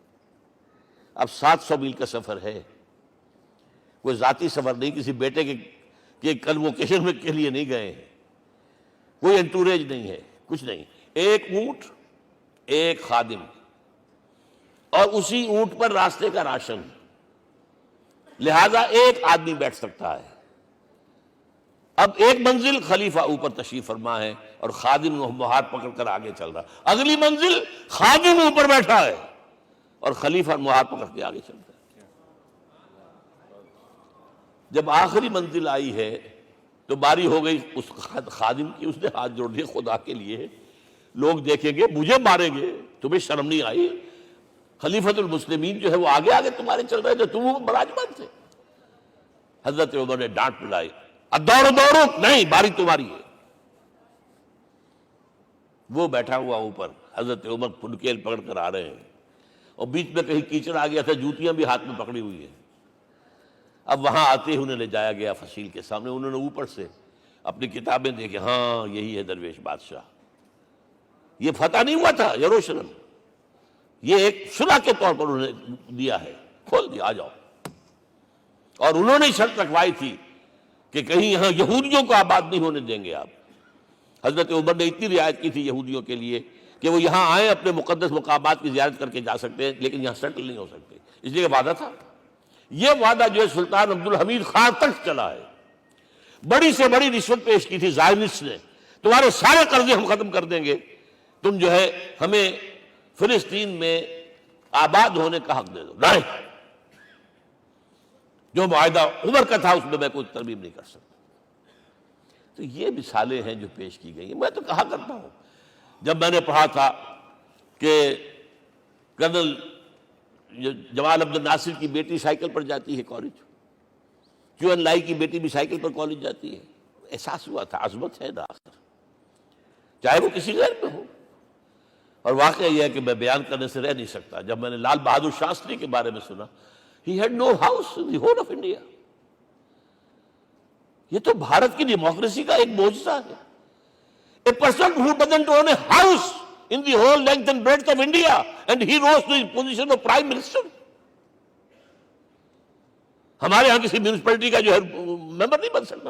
اب 700 میل کا سفر ہے، کوئی ذاتی سفر نہیں، کسی بیٹے کے کنووکیشن میں کے لیے نہیں گئے ہیں، کوئی انٹوریج نہیں ہے، کچھ نہیں، ایک اونٹ، ایک خادم، اور اسی اونٹ پر راستے کا راشن، لہذا ایک آدمی بیٹھ سکتا ہے۔ اب ایک منزل خلیفہ اوپر تشریف فرما ہے اور خادم ہاتھ پکڑ کر آگے چل رہا، اگلی منزل خادم اوپر بیٹھا ہے اور خلیفہ ہاتھ پکڑ کے آگے چلتا ہے۔ جب آخری منزل آئی ہے تو باری ہو گئی اس خادم کی، اس نے ہاتھ جوڑ دیے، خدا کے لیے لوگ دیکھیں گے، مجھے ماریں گے، تمہیں شرم نہیں آئی؟ خلیفۃ المسلمین جو ہے وہ آگے آگے تمہارے چل رہے تھے، تم براجمان تھے۔ حضرت عمر نے ڈانٹ پلائی، اب دوڑو دوڑو، نہیں، باری تمہاری ہے۔ وہ بیٹھا ہوا اوپر، حضرت عمر پھنکیل پکڑ کر آ رہے ہیں، اور بیچ میں کہیں کیچڑ آ گیا تھا، جوتیاں بھی ہاتھ میں پکڑی ہوئی ہیں۔ اب وہاں آتے ہی انہیں لے جایا گیا فصیل کے سامنے، انہوں نے اوپر سے اپنی کتابیں دیکھیں، ہاں یہی ہے درویش بادشاہ، یہ فتح نہیں ہوا تھا یروشلم، یہ ایک صلح کے طور پر انہوں نے دیا ہے، کھول دیا، آ جاؤ۔ اور انہوں نے شرط رکھوائی تھی کہ کہیں یہاں یہودیوں کو آباد نہیں ہونے دیں گے آپ۔ حضرت عمر نے اتنی رعایت کی تھی یہودیوں کے لیے کہ وہ یہاں آئیں، اپنے مقدس مقامات کی زیارت کر کے جا سکتے ہیں، لیکن یہاں سیٹل نہیں ہو سکتے، اس لیے وعدہ تھا۔ یہ وعدہ جو ہے سلطان عبدالحمید خان تک چلا ہے۔ بڑی سے بڑی رشوت پیش کی تھی زائنسٹ نے، تمہارے سارے قرضے ہم ختم کر دیں گے، تم جو ہے ہمیں فلسطین میں آباد ہونے کا حق دے دو۔ نہیں، جو معاہدہ عمر کا تھا اس میں میں کوئی ترمیم نہیں کر سکتا۔ تو یہ مثالیں ہیں جو پیش کی گئی ہیں۔ میں تو کہا کرتا ہوں، جب میں نے پڑھا تھا کہ کرنل جمال عبد الناصر کی بیٹی سائیکل پر جاتی ہے کالج، چون لائی کی بیٹی بھی سائیکل پر کالج جاتی ہے، احساس ہوا تھا عظمت ہے نا آخر، چاہے وہ کسی غیر میں ہو۔ اور واقعہ یہ ہے کہ میں بیان کرنے سے رہ نہیں سکتا، جب میں نے لال بہادر شاستری کے بارے میں سنا، he had no house in the whole of India۔ یہ تو بھارت کی ڈیموکریسی کا ایک معجزہ ہے۔ A person who doesn't own a house in the whole length and breadth of India and he rose to the position of prime minister۔ ہمارے ہاں کسی میونسپلٹی کا جو ہے ممبر نہیں بن سکتا،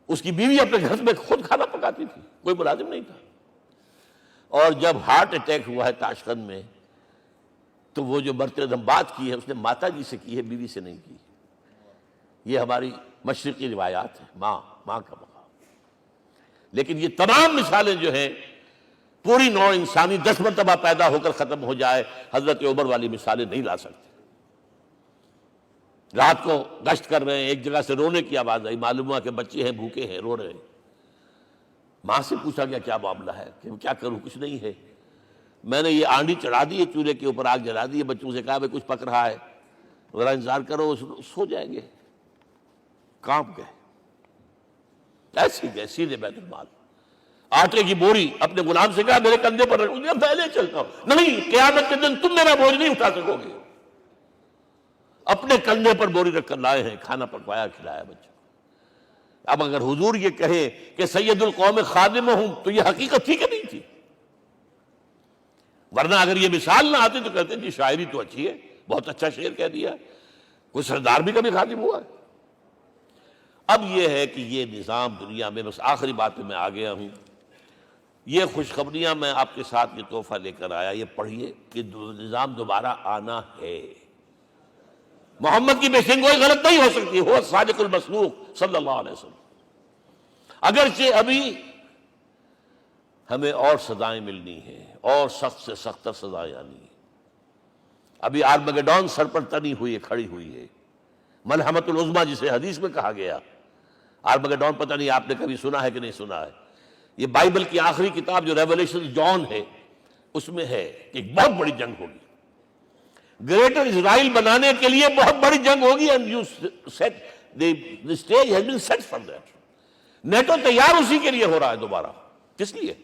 اس کی بیوی اپنے گھر میں خود کھانا پکاتی تھی، کوئی ملازم نہیں تھا۔ اور جب ہارٹ اٹیک ہوا ہے تاشقند میں، تو وہ جو مرتے دم بات کی ہے اس نے ماتا جی سے کی ہے، بیوی سے نہیں کی۔ یہ ہماری مشرقی روایات ہیں، ماں کا مقام۔ لیکن یہ تمام مثالیں جو ہیں، پوری نوع انسانی 10 مرتبہ پیدا ہو کر ختم ہو جائے، حضرت عمر والی مثالیں نہیں لا سکتے۔ رات کو گشت کر رہے ہیں، ایک جگہ سے رونے کی آواز آئی، معلوم ہوا کہ بچے ہیں، بھوکے ہیں، رو رہے ہیں۔ ماں سے پوچھا گیا کیا معاملہ ہے، کہ کیا کروں، کچھ نہیں ہے، میں نے یہ آنڈی چڑھا دی ہے، چولہے کے اوپر آگ جلا دی ہے، بچوں سے کہا بھائی کچھ پک رہا ہے، ذرا انتظار کرو، سو جائیں گے۔ کانپ گئے، ایسی گئے سیدھے بیت المال، آٹے کی بوری اپنے غلام سے کہا میرے کندھے پر رکھ، میں پہلے چلتا ہوں۔ نہیں، قیامت کے دن تم میرا بوجھ نہیں اٹھا سکو گے۔ اپنے کندھے پر بوری رکھ کر لائے ہیں، کھانا پکوایا، کھلایا بچوں۔ اب اگر حضور یہ کہے کہ سید القوم خادمہم، تو یہ حقیقت تھی کہ نہیں تھی؟ ورنہ اگر یہ مثال نہ آتی تو کہتے ہیں جی شاعری تو اچھی ہے، بہت اچھا شعر کہہ دیا، کوئی سردار بھی کبھی خادم ہوا ہے۔ اب یہ ہے کہ یہ نظام دنیا میں، بس آخری بات پہ میں آ گیا ہوں، یہ خوشخبریاں میں آپ کے ساتھ یہ تحفہ لے کر آیا، یہ پڑھیے کہ نظام دوبارہ آنا ہے۔ محمد کی پیشن گوئی غلط نہیں ہو سکتی، ہو صادق المصدوق صلی اللہ علیہ وسلم۔ اگرچہ ابھی ہمیں اور سزائیں ملنی ہیں، اور سخت سے سختر سزائیں آنی ہیں۔ ابھی آرمگڈون سر پر تنی ہوئی ہے، کھڑی ہوئی ہے، ملحمۃ العظمیٰ جسے حدیث میں کہا گیا۔ آرمگڈون پتہ نہیں آپ نے کبھی سنا ہے کہ نہیں سنا ہے؟ یہ بائبل کی آخری کتاب جو ریولیشن جان ہے، اس میں ہے کہ ایک بہت بڑی جنگ ہوگی، گریٹر اسرائیل بنانے کے لیے بہت بڑی جنگ ہوگی، and you set the stage has been set for that۔ NATO تیار اسی کے لیے ہو رہا ہے دوبارہ۔ کس لیے؟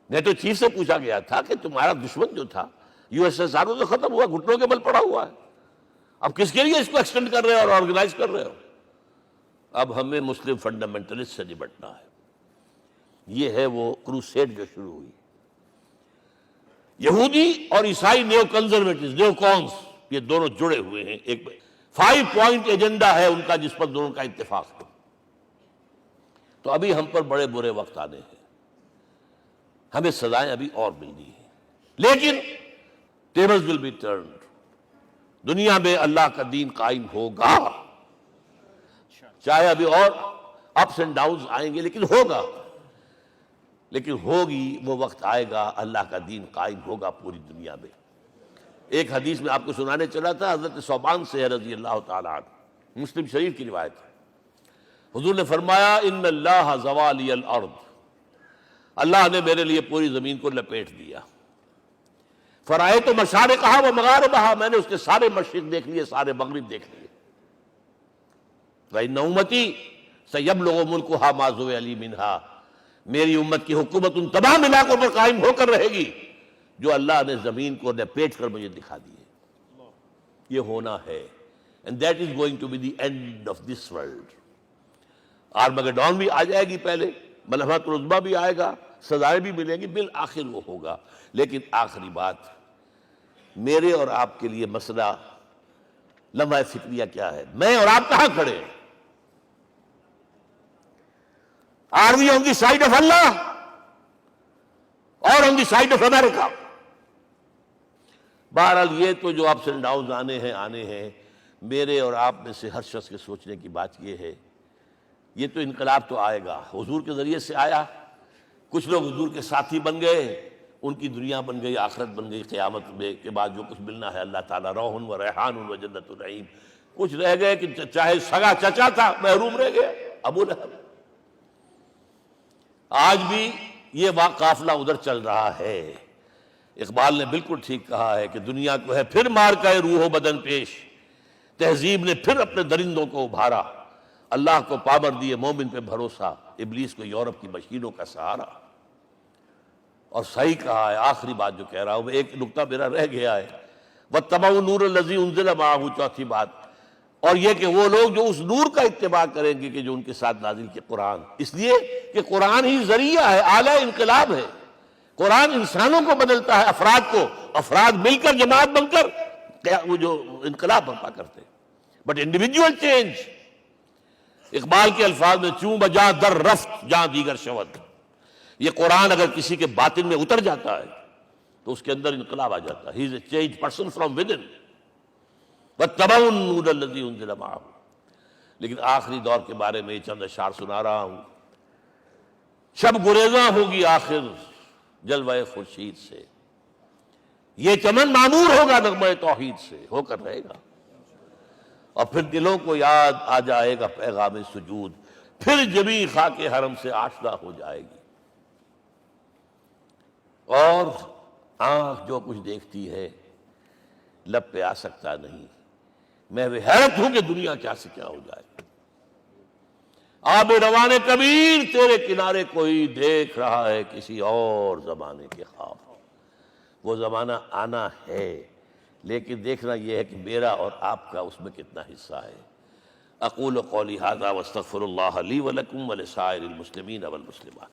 نیٹو چیف سے پوچھا گیا تھا کہ تمہارا دشمن جو تھا USSR تو ختم ہوا، گھٹنوں کے بل پڑا ہوا ہے، اب کس کے لیے اس کو ایکسٹینڈ کر رہے ہو اور آرگنائز کر رہے ہو؟ اب ہمیں مسلم فنڈامنٹلسٹ سے نمٹنا ہے۔ یہ ہے وہ کروسیڈ جو شروع ہوئی۔ یہودی اور عیسائی نیو کنزرویٹوز، نیو کونس، یہ دونوں جڑے ہوئے ہیں، ایک 5 پوائنٹ ایجنڈا ہے ان کا جس پر دونوں کا اتفاق ہے۔ تو ابھی ہم پر بڑے برے وقت آنے ہیں، ہمیں سزائیں ابھی اور ملنی ہیں، لیکن ٹیبلز ول بی ٹرنڈ، دنیا میں اللہ کا دین قائم ہوگا، چاہے ابھی اور اپس اینڈ ڈاؤنز آئیں گے، لیکن ہوگا، لیکن ہوگی، وہ وقت آئے گا اللہ کا دین قائم ہوگا پوری دنیا میں۔ ایک حدیث میں آپ کو سنانے چلا تھا، حضرت ثوبان سے ہے رضی اللہ تعالیٰ عنہ، مسلم شریف کی روایت ہے۔ حضور نے فرمایا ان اللہ زوالی الارض، اللہ نے میرے لیے پوری زمین کو لپیٹ دیا۔ فرائیت مشارقہا و مغاربہا، میں نے اس کے سارے مشرق دیکھ لیے، سارے مغرب دیکھ لیے۔ وَإِنَّ أُمَّتِي سَيَبْلُغُ مُلْكُهَا مَا زُوِّئَ لِي مِنْهَا، میری امت کی حکومت ان تمام علاقوں پر قائم ہو کر رہے گی جو اللہ نے زمین کو لپیٹ کر مجھے دکھا دی ہے. یہ ہونا ہے. And that is going to be the end of this world. Armageddon بھی آ جائے گی پہلے، ملحمۃ العظمیٰ بھی آئے گا، سزائیں بھی ملیں گی، بالآخر وہ ہوگا. لیکن آخری بات، میرے اور آپ کے لیے مسئلہ لمحہ فکریہ کیا ہے؟ میں اور آپ کہاں کھڑے ہیں؟ Are we on the side of Allah or on the side of America? بہرحال یہ تو جو اپس اینڈ ڈاؤنز آنے ہیں، میرے اور آپ میں سے ہر شخص کے سوچنے کی بات یہ ہے، یہ تو انقلاب تو آئے گا، حضور کے ذریعے سے آیا، کچھ لوگ حضور کے ساتھی بن گئے، ان کی دنیا بن گئی، آخرت بن گئی، قیامت میں کے بعد جو کچھ ملنا ہے اللہ تعالیٰ روح و ریحان و جنت النعیم. کچھ رہ گئے کہ چاہے سگا چچا تھا محروم رہ گئے، ابو لہب. آج بھی یہ قافلہ ادھر چل رہا ہے. اقبال نے بالکل ٹھیک کہا ہے کہ دنیا کو ہے پھر مار کا روح و بدن پیش، تہذیب نے پھر اپنے درندوں کو ابھارا، اللہ کو پابر دیے مومن پہ بھروسہ، ابلیس کو یورپ کی مشینوں کا سہارا. اور صحیح کہا ہے، آخری بات جو کہہ رہا ہوں، ایک نقطہ میرا رہ گیا ہے، وَاتَّبَعُوا النُّورَ الَّذِي أُنزِلَ مَعَهُ، چوتھی بات، اور یہ کہ وہ لوگ جو اس نور کا اتباع کریں گے کہ جو ان کے ساتھ نازل کیا قرآن، اس لیے کہ قرآن ہی ذریعہ ہے، آلہ انقلاب ہے. قرآن انسانوں کو بدلتا ہے، افراد کو، افراد مل کر جماعت بن کر وہ جو انقلاب برپا کرتے ہیں. بٹ انڈیویجول چینج، اقبال کے الفاظ میں چوں بجا در رفت جہاں دیگر شود، یہ قرآن اگر کسی کے باطن میں اتر جاتا ہے تو اس کے اندر انقلاب آ جاتا ہے. He is a change person from within. وَاتَّبَعُوا النُّورَ الَّذِي أُنزِلَ مَعَهُ. لیکن آخری دور کے بارے میں چند اشعار سنا رہا ہوں. شب گریزاں ہوگی آخر جلوہ خورشید سے، یہ چمن معمور ہوگا نغمہ توحید سے، ہو کر رہے گا. اور پھر دلوں کو یاد آ جائے گا پیغام سجود، پھر جبیں خاک حرم سے آشنا ہو جائے گی. اور آنکھ جو کچھ دیکھتی ہے لب پہ آ سکتا نہیں. میں بھی حیرت ہوں کہ دنیا کیا سے کیا ہو جائے. آب روان کبیر تیرے کنارے کوئی دیکھ رہا ہے کسی اور زمانے کے خواب. وہ زمانہ آنا ہے، لیکن دیکھنا یہ ہے کہ میرا اور آپ کا اس میں کتنا حصہ ہے. اقول قولی ھذا واستغفر اللہ لی ولکم ولسائر المسلمین والمسلمات.